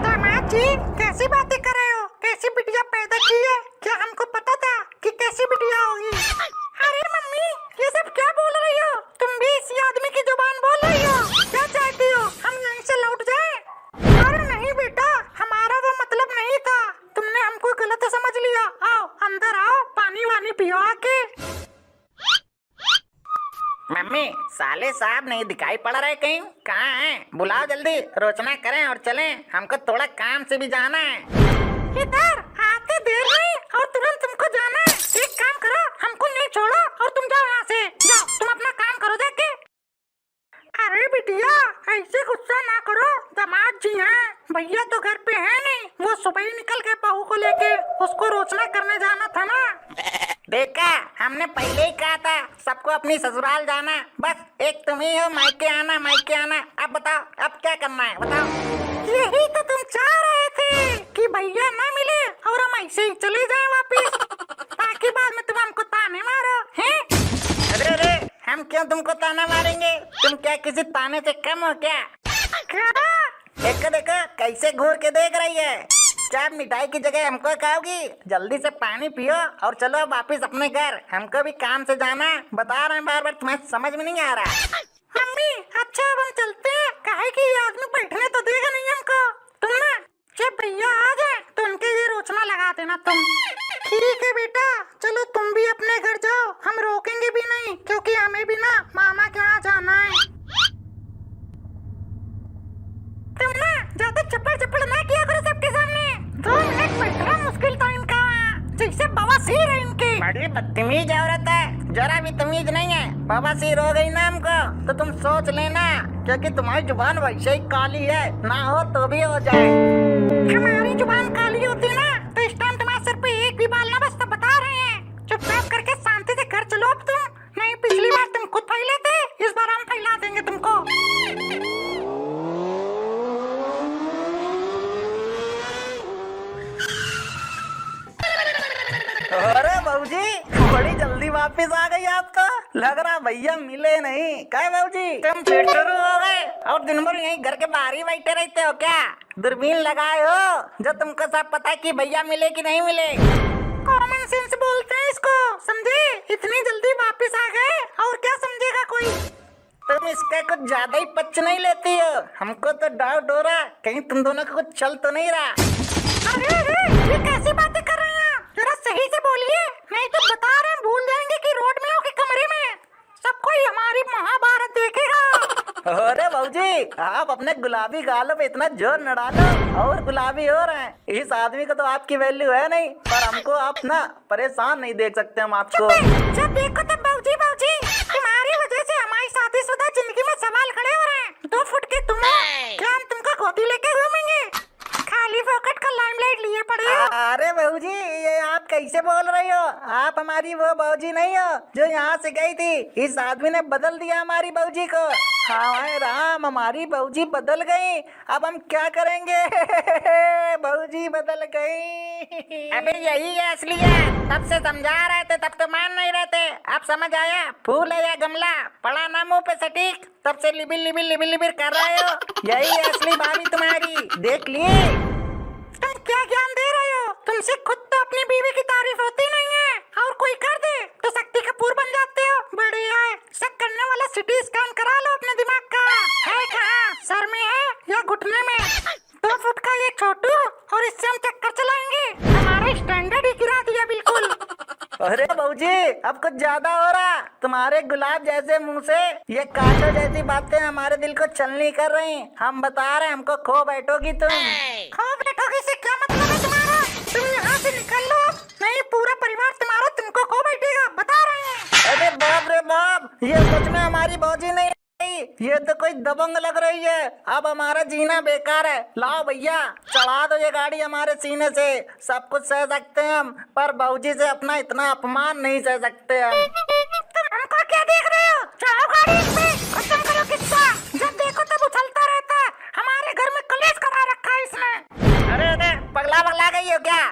दामाद जी कैसी बातें कर रहे हो? कैसी बिटिया पैदा की है? क्या हमको पता था कि कैसी बिटिया होगी? अरे मम्मी ये सब क्या बोल रही हो? तुम भी इसी आदमी की जुबान बोल रही हो? क्या चाहती हो हम यहीं से लौट जाएं? अरे नहीं बेटा, हमारा वो मतलब नहीं था, तुमने हमको गलत समझ लिया। आओ अंदर आओ, पानी वानी पियो आके। मम्मी, साले साहब नहीं दिखाई पड़ रहे कहीं, कहाँ हैं? बुलाओ जल्दी, रोचना करें और चलें, हमको थोड़ा काम से भी जाना है। इधर आते देर नहीं और तुरंत तुमको जाना है। एक काम करो, हमको नहीं छोड़ो और तुम जाओ यहाँ से, जाओ तुम अपना काम करो जाके। अरे बिटिया ऐसे गुस्सा ना करो, दामाद जी हैं, भैया तो घर पे है नहीं, वो सुबह ही निकल गए बहू को लेके, उसको रोचना करने जाना था ना। देखा, हमने पहले ही कहा था सबको अपनी ससुराल जाना, बस एक तुम ही हो मायके आना मायके आना। अब बताओ अब क्या करना है, बताओ। यही तो तुम चाह रहे थे कि भैया ना मिले और हम ऐसे ही चले जाएं वापिस, ताकि बाद में तुम हमको ताने मारो हैं? अरे अरे, हम क्यों तुमको ताना मारेंगे? तुम क्या किसी ताने से कम हो क्या? देखो देखो कैसे घूर के देख रही है। क्या मिठाई की जगह हमको खाओगी? जल्दी से पानी पियो और चलो वापिस अपने घर, हमको भी काम से जाना है। बता रहे हैं बार बार, तुम्हें समझ में नहीं आ रहा? मम्मी अच्छा अब हम चलते हैं, काहे कि ये आदमी बैठने तो देगा नहीं हमको। तुम ना जब भैया आ जाए तो उनके लिए रोचना लगा देना तुम। ठीक है बेटा, चलो तुम भी अपने घर जाओ, हम रोकेंगे भी नहीं, क्योंकि हमें भी ना मामा के यहाँ जाना है। तुम ना ज्यादा चप्पड़ चप्पड़ ना किया करो सबके सामने। 2 मिनट बैठना मुश्किल टाइम का, जैसे बवासीर है इनके। बड़ी बदतमीज औरत है, जरा भी तमीज नहीं है। बवासीर हो गई ना हमको तो तुम सोच लेना, क्योंकि तुम्हारी जुबान वैसे ही काली है, ना हो तो भी हो जाए। हमारी जुबान काली होती ना तो इस टाइम तुम्हारे सर पे एक भी बाल ना बचता, बता रहे हैं। चुपचाप करके शांति से घर चलो अब तुम, नहीं पिछली बार तुम खुद फैले थे, इस बार हम फैला देंगे तुमको। अरे बाबूजी, बड़ी जल्दी वापस आ गई आप तो, लग रहा भैया मिले नहीं। क्या बाबूजी तुम फिर शुरू हो गए और दिन भर यहीं घर के बाहर ही बैठे रहते हो क्या? दूरबीन लगाए हो जो तुमको सब पता है कि भैया मिले कि नहीं मिले? कॉमन सेंस बोलते हैं इसको, समझे? इतनी जल्दी वापस आ गए और क्या समझेगा कोई? तुम इसका कुछ ज्यादा ही पच्च नहीं लेती हो, हमको तो डाउट हो रहा कहीं तुम दोनों का कुछ चल तो नहीं रहा। अरे अरे ये कैसी बातें कर रहे हैं आप? जरा सही से बोलिए, नहीं तो बता रहे हैं भूल जाएंगे कि रोड में हो कि कमरे में, सब कोई हमारी महाभारत देखेगा। अरे बाबूजी, आप अपने गुलाबी गालों पे इतना जोर न डालो और गुलाबी हो रहे हैं। इस आदमी को तो आपकी वैल्यू है नहीं, पर हमको आप ना परेशान नहीं देख सकते हम आपको। जब देखो तब बाबूजी बाबूजी, तुम्हारी वजह से हमारी शादीशुदा जिंदगी में सवाल खड़े हो रहे हैं। 2 फुट के तुम हो, क्या हम तुमको गोदी लेके घूमेंगे? खाली फोकट का लाइमलाइट लिए पड़े हो। अरे बाबूजी, ये आप कैसे बोल रही हो? आप हमारी वो बाबूजी नहीं हो जो यहाँ से गई थी। इस आदमी ने बदल दिया हमारी बाबूजी को। हाय राम, हमारी बाबूजी बदल गई, अब हम क्या करेंगे? बाबूजी बदल गई। अबे यही है असलियत, तब से समझा रहे थे तब तो मान नहीं रहते, अब समझ आया? फूल है या गमला, पड़ा ना मुंह पे सटीक, तब से लिबिर लिबिर लिबिर लिबिर कर रहे हो। यही है असली भाभी तुम्हारी, देख लिए। तुम क्या ज्ञान दे रहे हो? तुमसे खुद तो अपनी बीवी की तारीफ होती नहीं है, और कोई कर दे तो शक्ति कपूर बन जाते हो। बढ़िया है, शक करने वाला सिटी स्कैन करा लो अपने दिमाग का। है कहाँ, सर में है या घुटने में? 2 फुट का ये छोटू, और इससे हम चक्कर चलाएंगे? हमारा स्टैंडर्ड ही गिरा दिया बिल्कुल। अरे बाबूजी, अब कुछ ज्यादा हो रहा। तुम्हारे गुलाब जैसे मुंह से ये कांटों जैसी बातें हमारे दिल को छलनी कर रही। हम बता रहे हैं, हमको खो बैठोगी तुम। खो बैठोगी से क्या मतलब है तुम्हारा? तुम यहाँ से निकल लो, नहीं पूरा परिवार तुम्हारा तुमको खो बैठेगा, बता रहे हैं। अरे बाप रे बाप, ये सच में हमारी बाबूजी नहीं, ये तो कोई दबंग लग रही है। अब हमारा जीना बेकार है। लाओ भैया, चढ़ा दो ये गाड़ी हमारे सीने से। सब कुछ सह सकते हैं हम, पर बाबूजी से अपना इतना अपमान नहीं सह सकते हम। तुम हमको क्या देख रहे हो? चढ़ो गाड़ी इसमें और तुम करो किस्सा। जब देखो तब उछलता रहता है। हमारे घर में कलेश करा रखा है इसने। अरे पगला गई हो क्या?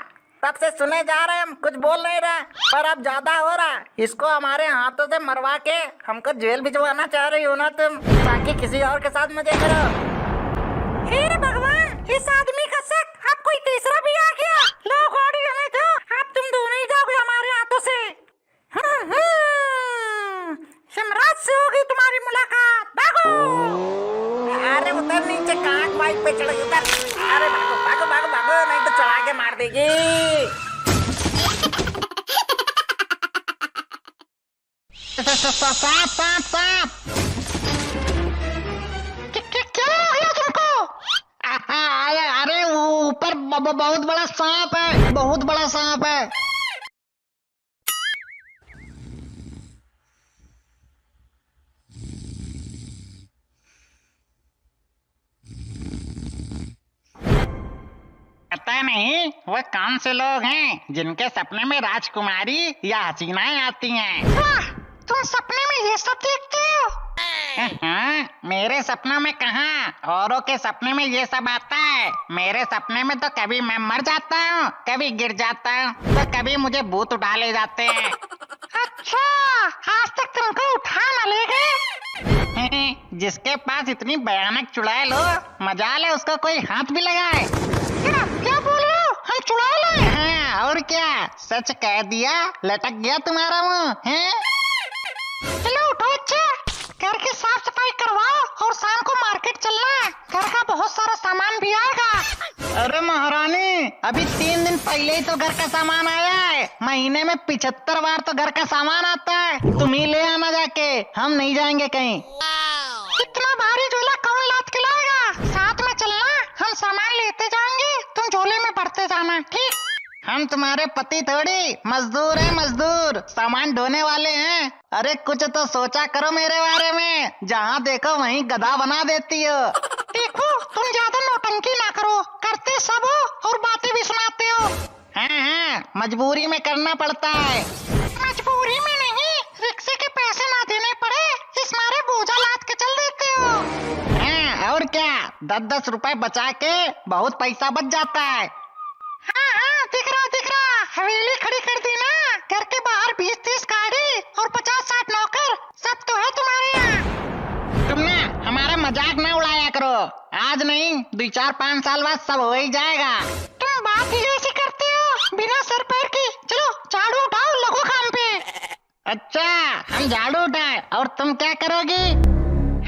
तब से सुने जा रहे हम, कुछ बोल नहीं रहे, पर अब ज्यादा हो रहा। इसको हमारे हाथों से मरवा के हमको जेल भिजवाना चाह रही हो ना तुम, ताकि किसी और के साथ मजे करो। हे भगवान, इस आदमी का शक अब कोई तीसरा भी आ गया। लो गाड़ी हमें दो, अब तुम दोनों ही जाओगे हमारे हाथों से। यमराज से होगी तुम्हारी मुलाकात। भागो। अरे उधर नीचे काट बाइक पे चढ़ उधर। अरे भागो भागो भागो भागो, नहीं तो चढ़ा के मार देगी। सांप सांप सांप, क्या हो गया तुमको? अरे ऊपर बहुत बड़ा सांप है, बहुत बड़ा सांप है। पता नहीं वो कौन से लोग हैं जिनके सपने में राजकुमारी या हसीनाएं आती हैं। वाह, तुम सपने में ये सब देखते हो? हाँ, मेरे सपनों में कहाँ, औरों के सपने में ये सब आता है। मेरे सपने में तो कभी मैं मर जाता हूँ, कभी गिर जाता हूँ, तो कभी मुझे भूत उठा ले जाते हैं। अच्छा, आज तक तुमको उठा न ले गए? जिसके पास इतनी भयानक चुड़ैल हो, मजाल है उसको कोई हाथ भी लगाए। क्या बोल रहे हो? हम चुड़ैल हैं? हाँ, और क्या, सच कह दिया, लटक गया तुम्हारा मुंह है। चलो उठो, अच्छा घर की साफ सफाई करवाओ और शाम को मार्केट चलना। घर का बहुत सारा सामान भी आएगा। अरे महारानी, अभी 3 दिन पहले ही तो घर का सामान आया है। महीने में 75 बार तो घर का सामान आता है। तुम ही ले आना जाके, हम नहीं जाएंगे कहीं। इतना भारी झोला कौन लाद के लाएगा? साथ में चलना, हम सामान लेते जाएंगे, तुम झोले में भरते जाना, ठीक? हम तुम्हारे पति थोड़ी, मजदूर हैं मजदूर, सामान ढोने वाले हैं। अरे कुछ तो सोचा करो मेरे बारे में, जहाँ देखो वहीं गधा बना देती हो। देखो, तुम ज्यादा नौटंकी ना करो, करते सब हो और बातें भी सुनाते हो। हाँ, मजबूरी में करना पड़ता है। मजबूरी में नहीं, रिक्शे के पैसे ना देने पड़े इस मारे बोझा लाद के चल देते हो। हाँ, और क्या, 10-10 रुपए बचा के बहुत पैसा बच जाता है। हाँ, दिख रहा, हवेली खड़ी कर दी ना। घर के बाहर 20-30 गाड़ी और 50-60 नौकर, सब तो है तुम्हारे यहाँ। तुम ना हमारा मजाक ना उड़ाया करो, आज नहीं 2-4-5 साल बाद सब हो ही जाएगा। तुम बात ही ऐसी करते हो, बिना सर पैर की। चलो झाड़ू उठाओ, लगो काम पे। अच्छा, हम झाड़ू उठाए और तुम क्या करोगी?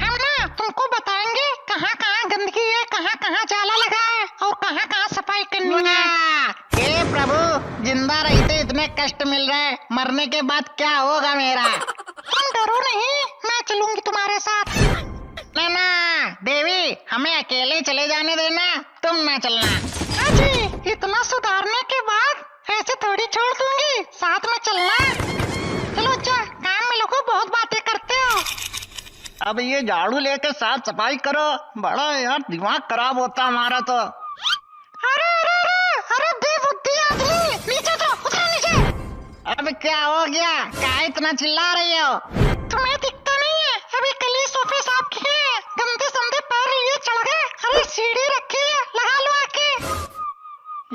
हम ना तुमको बताएंगे कहाँ कहाँ गंदगी है, कहाँ कहाँ जाला लगा है और कहाँ कहाँ सफाई करनी है। हे प्रभु, जिंदा रहते इतने कष्ट मिल रहे, मरने के बाद क्या होगा मेरा? तुम डरो नहीं, मैं चलूंगी तुम्हारे साथ। ना देवी, हमें अकेले चले जाने देना, तुम ना चलना। अजी, इतना सुधारने के बाद ऐसे थोड़ी छोड़ दूंगी, साथ में चलना। चलो अच्छा, काम में लोगों बहुत बातें करते हो। अब ये झाड़ू लेके साफ सफाई करो, बड़ा यार दिमाग खराब होता हमारा तो। अरे बेबुद्धि आदमी, नीचे तो उतरो नीचे। अब क्या हो गया, क्या इतना चिल्ला रही हो? तुम्हें दिखता नहीं है, अभी कल ही सोफे साफ किए, गंदे संदे पैर लिए चढ़ गए। अरे सीढ़ी रखी है, लगा लो आके।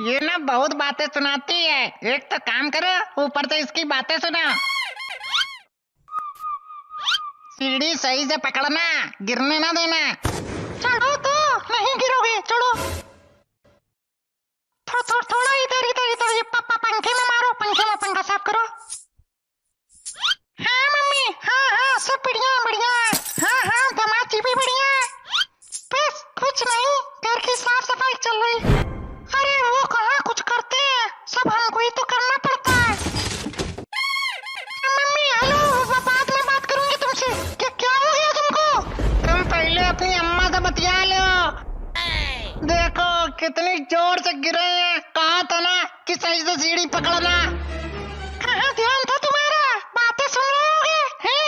ये ना बहुत बातें सुनाती है, एक तो काम करो, ऊपर से इसकी बातें सुना। सीढ़ी सही से पकड़ना, गिरने ना देना। चढ़ो तो नहीं गिरोगे, चढ़ो। थोड़ा इधर ये पंखे में मारो, पंखे में पंखा साफ करो। हाँ मम्मी, हाँ सब बढ़िया। हाँ धमाची भी बढ़िया। बस कुछ नहीं, घर की साफ सफाई चल रही। अरे वो कहाँ कुछ करते हैं, सब हमको ही तो करना पड़ता है। मम्मी हेलो, बाद में बात करूंगी तुमसे। क्या हो गया तुमको? तुम पहले अपनी अम्मा से बतिया लो। देखो कितनी जोर से गिरे हैं, कहा था ना कि सही से सीढ़ी पकड़ना। कहाँ ध्यान था तुम्हारा, बातें सुन रहे होगे हैं?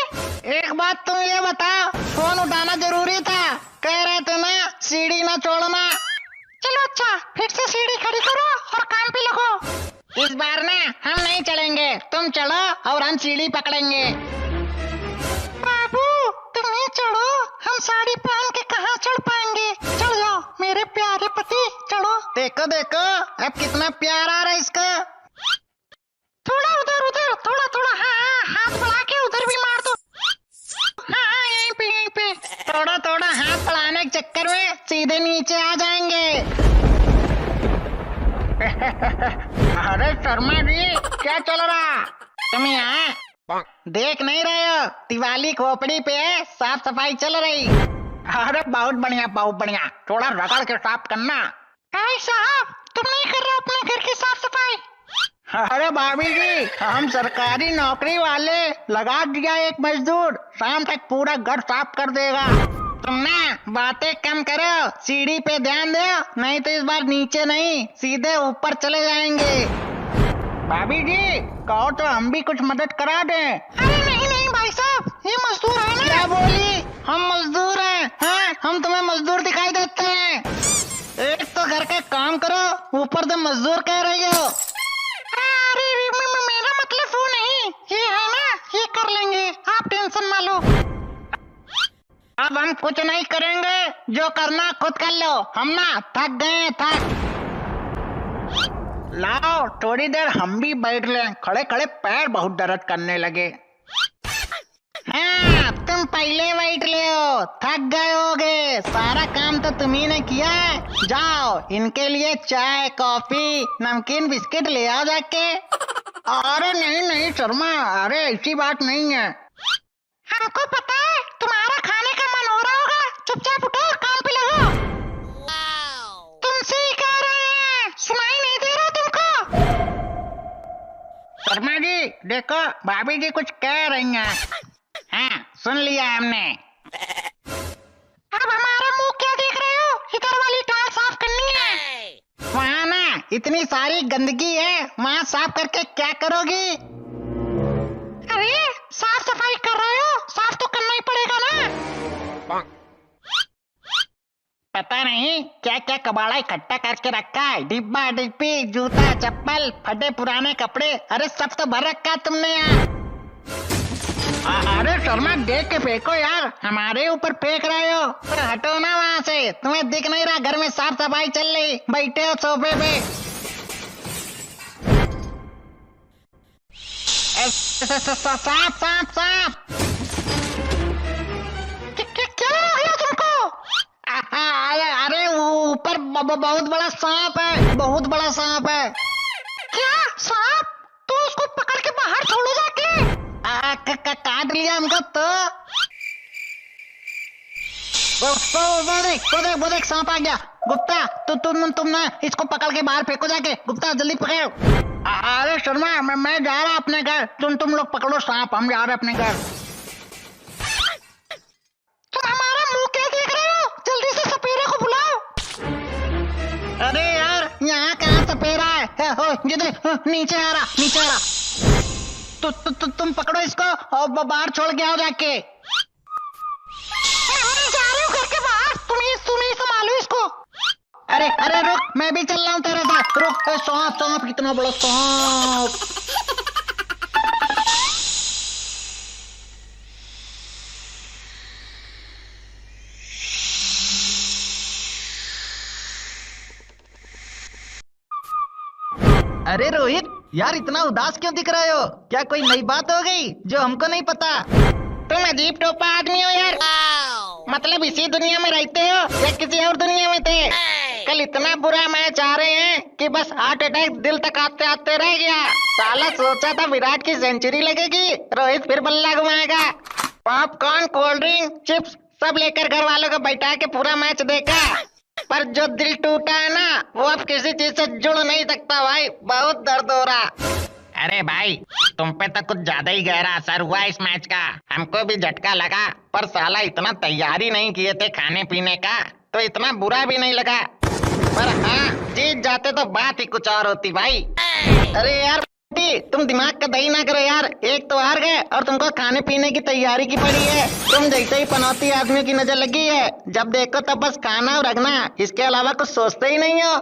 एक बात तुम ये बताओ, फोन उठाना हम सीढ़ी पकड़ेंगे। बाबू तुम ही चढ़ो, हम साड़ी पहन के कहाँ चढ़ पाएंगे। चढ़ जाओ मेरे प्यारे पति, चढ़ो। देखो देखो अब कितना प्यार आ रहा है इसका। थोड़ा उधर उधर, थोड़ा थोड़ा, हाँ हाथ बढ़ा के उधर भी मार दो। हाँ यहीं पे थोड़ा थोड़ा हाथ बढ़ाने के चक्कर में सीधे नीचे आ जाएंगे। अरे शर्मा जी क्या चल रहा? तुम यहाँ देख नहीं रहे हो? दिवाली खोपड़ी पे साफ सफाई चल रही। अरे बहुत बढ़िया बहुत बढ़िया, थोड़ा रगड़ के साफ करना। साहब तुम नहीं कर रहे अपने घर की साफ सफाई? अरे भाभी जी हम सरकारी नौकरी वाले लगा दिया एक मजदूर, शाम तक पूरा घर साफ कर देगा। तुम ना बातें कम करो, सीढ़ी पे ध्यान दो, नहीं तो इस बार नीचे नहीं सीधे ऊपर चले जाएंगे। भाभी जी कहो तो हम भी कुछ मदद करा दें। अरे नहीं नहीं भाई साहब, ये मजदूर है ना। क्या बोली? हम मजदूर हैं? हाँ हम तुम्हें मजदूर दिखाई देते हैं? एक तो घर का काम करो, ऊपर से मजदूर कह रही हो। मेरा मतलब वो नहीं, ये है ना, ये कर लेंगे, आप टेंशन ना लो। अब हम कुछ नहीं करेंगे, जो करना खुद कर लो, हम ना थक गए थक। लाओ थोड़ी देर हम भी बैठ लें, खड़े खड़े पैर बहुत दर्द करने लगे। हाँ तुम पहले बैठ ले हो, थक गए होगे, सारा काम तो तुम्ही ने किया है। जाओ इनके लिए चाय कॉफी नमकीन बिस्किट ले आओ जाके। अरे नहीं नहीं शर्मा, अरे ऐसी बात नहीं है। हमको पता है तुम्हारा खाने का मन हो रहा होगा, चुपचाप उठो काम पे लगो। तुमसे ही कह रहे हैं, सुनाई नहीं दे रहा तुमको? शर्मा जी देखो भाभी जी कुछ कह रही हैं। हाँ सुन लिया हमने। अब हमारा मुंह क्या देख रहे हो, इधर वाली टाइल साफ करनी है। वहाँ ना इतनी सारी गंदगी है, वहाँ साफ करके क्या करोगी? अरे साफ सफाई कर रहे हो, साफ तो करना ही पड़ेगा ना। पता नहीं क्या क्या कबाड़ा इकट्ठा करके रखा है, डिब्बा डिब्बी जूता चप्पल फटे पुराने कपड़े, अरे सब तो भर रखा है तुमने यहाँ। अरे शर्मा देख के फेंको यार, हमारे ऊपर फेंक रहे हो। पर हटो ना वहाँ से, तुम्हें दिख नहीं रहा घर में साफ सफाई चल रही, बैठे हो सोफे पे। साफ साफ साफ। क्या हो गया तुमको? अरे ऊपर बहुत बड़ा सांप है, बहुत बड़ा सांप है। क्या सांप? तो उसको पकड़ के बाहर छोड़ो जाके। काट लिया हमको तो। वो देख सांप आ गया। गुप्ता तुम ना इसको पकड़ के बाहर फेंको जाके, गुप्ता जल्दी पकड़ो। अरे शर्मा मैं जा रहा अपने घर, तुम लोग पकड़ो सांप, हम जा रहे अपने घर। तुम हमारा मुंह क्या देख रहे हो, जल्दी से सपेरे को बुलाओ। अरे यार यहाँ कहाँ सपेरा है, ये देख नीचे आ रहा। तुम पकड़ो इसको और बाहर छोड़ के आओ जाके। मैं जा रही हूँ घर के बाहर, तुम ही संभालो इसको। अरे रुक, मैं भी चल रहा हूँ तेरे साथ, रुक। सांप कितना बड़ा सांप। अरे रोहित यार इतना उदास क्यों दिख रहे हो, क्या कोई नई बात हो गई जो हमको नहीं पता? तुम अजीब टोपा आदमी हो यार। मतलब इसी दुनिया में रहते हो या किसी और दुनिया में थे? कल इतना बुरा मैच आ रहे हैं कि बस हार्ट अटैक दिल तक आते आते रह गया। साला सोचा था विराट की सेंचुरी लगेगी, रोहित फिर बल्ला घुमाएगा। पॉपकॉर्न कोल्ड ड्रिंक चिप्स सब लेकर घर वालों को बैठा के पूरा मैच देखा, पर जो दिल टूटा है ना वो अब किसी चीज से जुड़ नहीं सकता भाई, बहुत दर्द हो रहा। अरे भाई तुम पे तो कुछ ज्यादा ही गहरा असर हुआ इस मैच का, हमको भी झटका लगा, पर साला इतना तैयारी नहीं किए थे खाने पीने का, तो इतना बुरा भी नहीं लगा। पर हाँ जीत जाते तो बात ही कुछ और होती भाई। अरे यार तुम दिमाग का दही ना करो यार, एक तो हार गए और तुमको खाने पीने की तैयारी की पड़ी है। तुम जैसे ही पनौती आदमी की नजर लगी है, जब देखो तब बस खाना और रखना, इसके अलावा कुछ सोचते ही नहीं हो।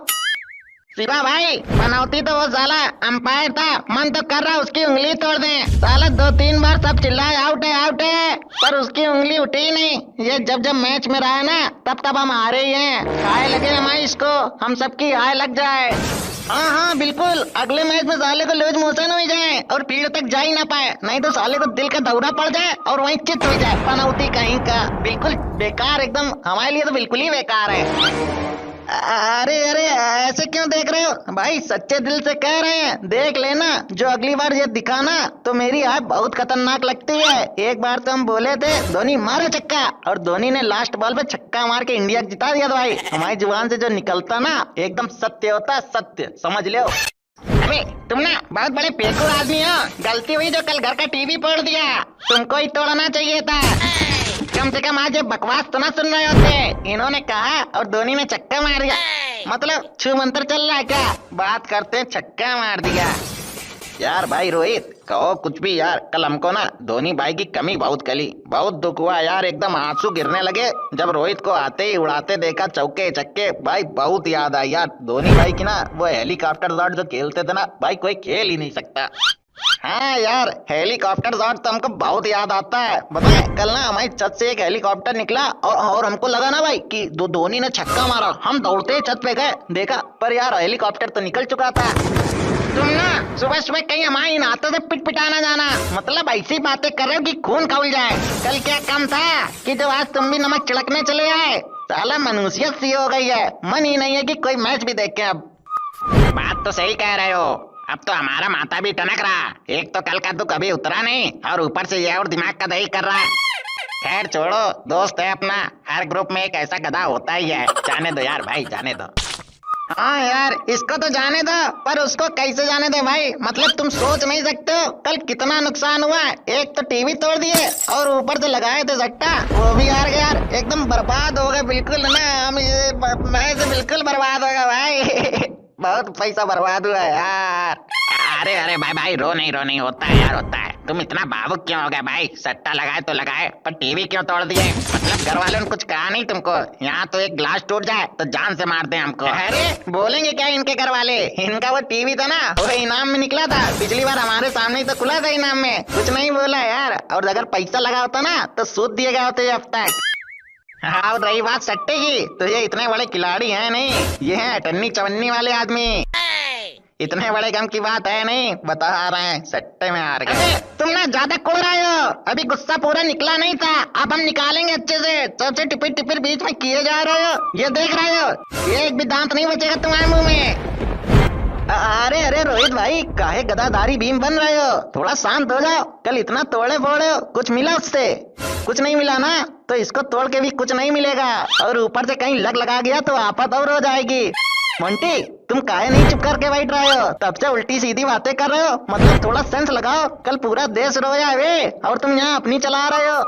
शिवा भाई, पनौती तो वो साला अंपायर था, मन तो कर रहा उसकी उंगली तोड़ दें। साला 2-3 बार सब चिल्लाए आउट है, पर उसकी उंगली उठी ही नहीं। ये जब जब मैच में रहा है ना, तब हम हारे ही हैं। हाय लगे हमारी इसको, हम सबकी हाय लग जाए। हाँ बिल्कुल, अगले मैच में साले को लूज मोशन हो जाए और फील्ड तक जा ही ना पाए, नहीं तो साले को दिल का दौरा पड़ जाए और वहीं चित हो जाए। पनौती कहीं का, बिल्कुल बेकार, एकदम हमारे लिए तो बिल्कुल ही बेकार है। अरे ऐसे क्यों देख रहे हो भाई, सच्चे दिल से कह रहे हैं, देख लेना जो अगली बार ये दिखाना तो मेरी हाय बहुत खतरनाक लगती है। एक बार तो हम बोले थे धोनी मारे छक्का, और धोनी ने लास्ट बॉल पे छक्का मार के इंडिया को जिता दिया। तो भाई हमारी जुबान से जो निकलता ना, एकदम सत्य होता है, सत्य समझ लो। अबे तुम ना बहुत बड़े बेवकूफ आदमी हो, गलती हुई जो कल घर का टीवी फोड़ दिया, तुमको ही तोड़ना चाहिए था। कम से कम आज ये बकवास तो ना सुन रहे होते। इन्होंने कहा और धोनी ने छक्का मार दिया, मतलब छू मंत्र चल रहा है क्या? बात करते छक्का मार दिया। यार भाई रोहित, कहो कुछ भी यार, कल हमको ना धोनी भाई की कमी बहुत खली, बहुत दुख हुआ यार, एकदम आंसू गिरने लगे जब रोहित को आते ही उड़ाते देखा चौके छक्के। भाई बहुत याद आई यार धोनी भाई की ना, वो हेलीकॉप्टर शॉट जो खेलते थे ना भाई, कोई खेल ही नहीं सकता। हाँ यार, हेलीकॉप्टर शॉट तो हमको बहुत याद आता है। बताए कल ना हमारी छत से एक हेलीकॉप्टर निकला और हमको लगा ना भाई कि धोनी ने छक्का मारा। हम दौड़ते ही छत पे गए, देखा पर यार हेलीकॉप्टर तो निकल चुका था। तुम ना सुबह सुबह कहीं हमारे इन हाथों से पिट पिटाना जाना, मतलब ऐसी बातें कर रहे हो कि खून खौल जाए। कल क्या कम था कि जो आज तुम भी नमक छिड़कने चले आए। साला मनुष्यत सी हो गई है, मन ही नहीं है कि कोई मैच भी देखे। अब बात तो सही कह रहे हो, अब तो हमारा माथा भी टनक रहा। एक तो कल का तो कभी उतरा नहीं, और ऊपर से ये और दिमाग का दही कर रहा है। खैर छोड़ो, दोस्त है अपना, हर ग्रुप में एक ऐसा गधा होता ही है। जाने दो यार भाई, जाने दो। हाँ यार, इसको तो जाने दो, पर उसको कैसे जाने दे भाई? मतलब तुम सोच नहीं सकते हो कल कितना नुकसान हुआ। एक तो टीवी तोड़ दिए और ऊपर से लगाए थे सट्टा, वो भी हार गए यार, एकदम बर्बाद हो गए बिल्कुल ना। हम ये मैच बिल्कुल बर्बाद हो गया भाई बहुत पैसा बर्बाद हुआ यार। अरे भाई रो नहीं, होता है यार, होता है। तुम इतना भावुक क्यों हो गए भाई? सट्टा लगाए तो लगाए, पर टीवी क्यों तोड़ दिए? मतलब घर वालों ने कुछ कहा नहीं तुमको? यहाँ तो एक ग्लास टूट जाए तो जान से मारते हैं हमको। अरे बोलेंगे क्या इनके घर वाले? इनका वो टीवी था ना, वो इनाम में निकला था, पिछली बार हमारे सामने ही तो खुला था इनाम में, कुछ नहीं बोला यार। और अगर पैसा लगा होता ना तो सूद दिए गए होते अब तक। हाँ, और रही बात सट्टे की, तो ये इतने बड़े खिलाड़ी हैं नहीं, ये हैं अटन्नी चवन्नी वाले आदमी। इतने बड़े गम की बात है नहीं, बता रहे हैं सट्टे में हार गए। तुम ना ज्यादा कोड़ रहे हो, अभी गुस्सा पूरा निकला नहीं था, अब हम निकालेंगे अच्छे से। सबसे टिपिर टिपिर बीच में किए जा रहे हो, ये देख रहे हो, एक भी दांत नहीं बचेगा तुम्हारे मुंह में। अरे रोहित भाई, काहे गदाधारी भीम बन रहे हो? थोड़ा शांत हो जाओ। कल इतना तोड़े फोड़े हो, कुछ मिला उससे? कुछ नहीं मिला ना, तो इसको तोड़ के भी कुछ नहीं मिलेगा, और ऊपर से कहीं लगा गया तो आफत और हो जाएगी। मोंटी, तुम काहे नहीं चुप करके बैठ रहे हो? तब से उल्टी सीधी बातें कर रहे हो, मतलब थोड़ा सेंस लगाओ। कल पूरा देश रोया है और तुम यहाँ अपनी चला रहे हो।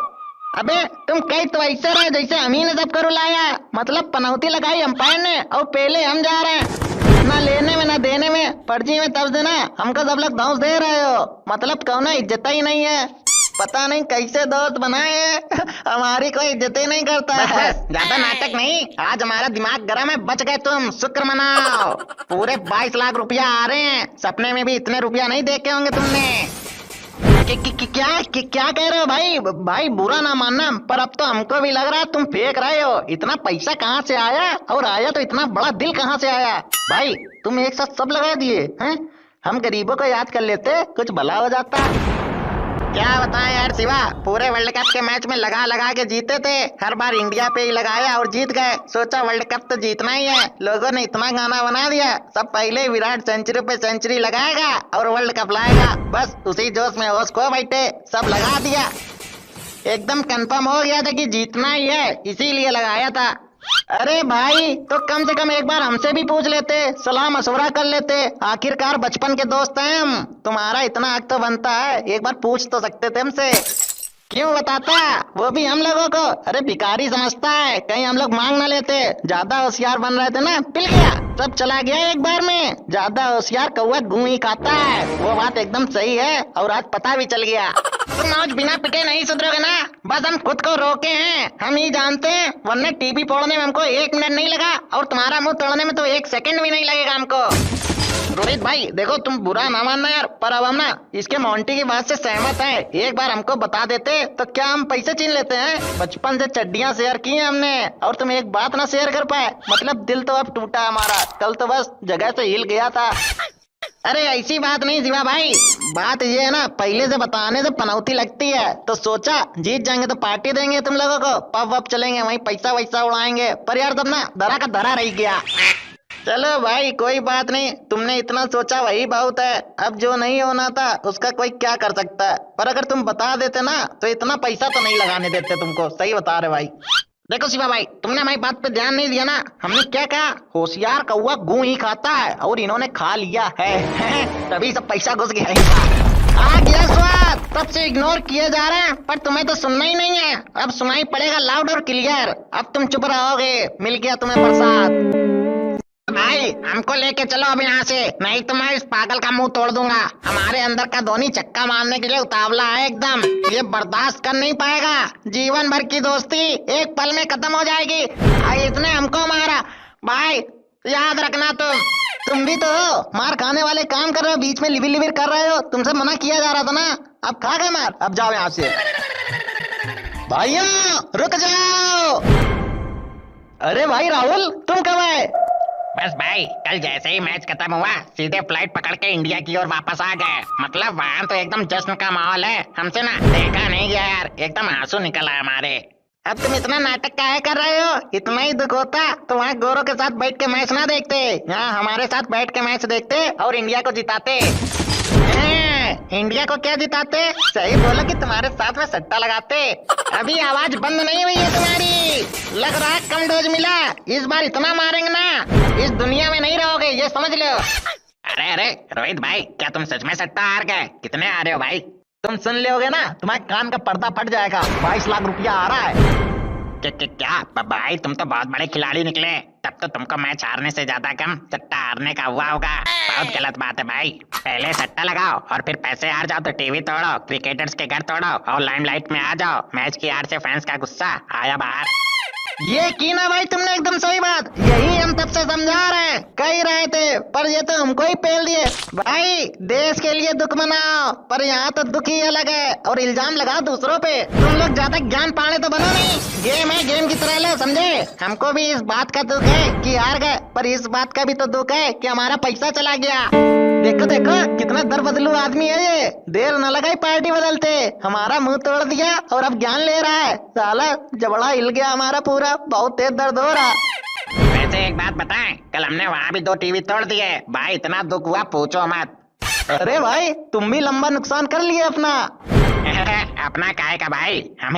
अबे तुम कहीं तो ऐसे रहे जैसे हम ही ने सबको रुलाया, मतलब पनौती लगाई अंपायर ने और पहले हम जा रहे हैं, ना लेने में ना देने में, पर्ची में तब देना हमको सब लोग धौंस दे रहे हो, मतलब कौन इज्जत ही नहीं है। पता नहीं कैसे दोस्त बनाए हैं हमारी कोई इज्जत ही नहीं करता है। ज्यादा नाटक नहीं, आज हमारा दिमाग गर्म है, बच गए तुम, शुक्र मनाओ। पूरे 22 लाख रुपया आ रहे हैं, सपने में भी इतने रुपया नहीं देखे होंगे तुमने। क्या कह रहे हो भाई? भाई बुरा ना मानना, पर अब तो हमको भी लग रहा है तुम फेंक रहे हो। इतना पैसा कहाँ से आया, और आया तो इतना बड़ा दिल कहाँ से आया? भाई तुम एक साथ सब लगा दिए हैं, हम गरीबों को याद कर लेते, कुछ भला हो जाता। क्या बताएं यार शिवा, पूरे वर्ल्ड कप के मैच में लगा के जीते थे, हर बार इंडिया पे ही लगाया और जीत गए। सोचा वर्ल्ड कप तो जीतना ही है, लोगों ने इतना गाना बना दिया, सब पहले विराट सेंचुरी पे सेंचुरी लगाएगा और वर्ल्ड कप लाएगा, बस उसी जोश में होश खो बैठे, सब लगा दिया। एकदम कंफर्म हो गया था कि जीतना ही है, इसीलिए लगाया था। अरे भाई तो कम से कम एक बार हमसे भी पूछ लेते, सलाह मशवरा कर लेते, आखिरकार बचपन के दोस्त हैं हम। तुम्हारा इतना हक तो बनता है, एक बार पूछ तो सकते थे हमसे। क्यों बताता, वो भी हम लोगों को। अरे भिखारी समझता है, कहीं हम लोग मांग ना लेते। ज्यादा होशियार बन रहे थे ना, पिल गया, सब चला गया एक बार में। ज्यादा होशियार कौवा गूं ही खाता है, वो बात एकदम सही है। और आज पता भी चल गया। तुम आज बिना पिटे नहीं सुधरोगे ना, बस हम खुद को रोके हैं, हम ही जानते हैं। वरना टीवी फोड़ने में हमको 1 मिनट नहीं लगा, और तुम्हारा मुंह तोड़ने में तो 1 सेकंड भी नहीं लगेगा हमको। रोहित भाई देखो, तुम बुरा ना मानना यार, पर अब हम ना इसके मोंटी की बात से सहमत हैं। एक बार हमको बता देते तो क्या हम पैसे छीन लेते हैं? बचपन से चड्डियां शेयर की हैं हमने, और तुम एक बात ना शेयर कर पाए, मतलब दिल तो अब टूटा हमारा। कल तो बस जगह से हिल गया था। अरे ऐसी बात नहीं शिवा भाई, बात ये है ना, पहले से बताने से पनौती लगती है। तो सोचा जीत जाएंगे तो पार्टी देंगे तुम लोगों को, पब वब चलेंगे, वहीं पैसा वैसा उड़ाएंगे। पर यार तब ना धरा का धरा रह गया। चलो भाई कोई बात नहीं, तुमने इतना सोचा वही बहुत है। अब जो नहीं होना था उसका कोई क्या कर सकता है। पर अगर तुम बता देते ना तो इतना पैसा तो नहीं लगाने देते तुमको। सही बता रहे भाई। देखो शिवा भाई, तुमने हमारी बात पे ध्यान नहीं दिया ना। हमने क्या कहा, होशियार कौवा गूं ही खाता है, और इन्होंने खा लिया है। तभी सब पैसा घुस गया इनका। आ गया स्वाद, तब से इग्नोर किए जा रहे हैं, पर तुम्हें तो सुनना ही नहीं है। अब सुनाई पड़ेगा लाउड और क्लियर। अब तुम चुप रहोगे, मिल गया तुम्हें प्रसाद। भाई हमको लेके चलो अब यहाँ से, नहीं तो मैं इस पागल का मुंह तोड़ दूंगा। हमारे अंदर का धोनी चक्का मारने के लिए उतावला है एकदम, ये बर्दाश्त कर नहीं पाएगा। जीवन भर की दोस्ती एक पल में खत्म हो जाएगी। इसने हमको मारा। भाई याद रखना, तुम भी तो हो, मार खाने वाले काम कर रहे हो, बीच में लिबिर लिबिर कर रहे हो। तुमसे मना किया जा रहा था ना, अब खा गए मार। अब जाओ यहाँ से। भाइयों रुक जाओ। अरे भाई राहुल तुम कब आए? बस भाई कल जैसे ही मैच खत्म हुआ सीधे फ्लाइट पकड़ के इंडिया की ओर वापस आ गए। मतलब वहाँ तो एकदम जश्न का माहौल है। हमसे ना देखा नहीं गया यार, एकदम आंसू निकल आए हमारे। अब तुम इतना नाटक काहे कर रहे हो? इतना ही दुख होता तो वहाँ गोरों के साथ बैठ के मैच ना देखते, यहाँ हमारे साथ बैठ के मैच देखते और इंडिया को जिताते। इंडिया को क्या जिताते? सही बोलो कि तुम्हारे साथ में सट्टा लगाते। अभी आवाज बंद नहीं हुई है तुम्हारी, लग रहा है कम डोज मिला। इस बार इतना मारेंगे ना, इस दुनिया में नहीं रहोगे, ये समझ लो। अरे रोहित भाई, क्या तुम सच में सट्टा हार गए? कितने आ रहे हो भाई? तुम सुन लोगे ना तुम्हारे कान का पर्दा फट जाएगा। 22 लाख रुपया आ रहा है। क्या भाई, तुम तो बहुत बड़े खिलाड़ी निकले। तब तो तुमको मैच हारने से ज्यादा कम सट्टा हारने का हुआ होगा। बहुत गलत बात है भाई। पहले सट्टा लगाओ और फिर पैसे हार जाओ तो टीवी तोड़ो, क्रिकेटर्स के घर तोड़ो और लाइमलाइट में आ जाओ। मैच की हार से फैंस का गुस्सा आया बाहर। ये की ना भाई तुमने एकदम सही बात, यही हम तब से समझा रहे हैं, कह ही रहे थे, पर ये तो हमको ही पेल दिए। भाई देश के लिए दुख मनाओ, पर यहाँ तो दुख ही अलग है और इल्जाम लगाओ दूसरों पे। तुम लोग ज्यादा ज्ञान पाने तो बनो नहीं, गेम है गेम की तरह लो, समझे? हमको भी इस बात का दुख है कि हार गए, पर इस बात का भी तो दुख है कि हमारा पैसा चला गया। देखो देखो कितना दर बदलू आदमी है ये, देर न लगाई पार्टी बदलते। हमारा मुंह तोड़ दिया और अब ज्ञान ले रहा है। साला जबड़ा हिल गया हमारा पूरा, बहुत तेज दर्द हो रहा। वैसे एक बात बताएं, कल हमने वहाँ भी 2 टीवी तोड़ दिए भाई, इतना दुख हुआ पूछो मत। अरे भाई तुम भी लंबा नुकसान कर लिए अपना। अपना काहे का भाई, हम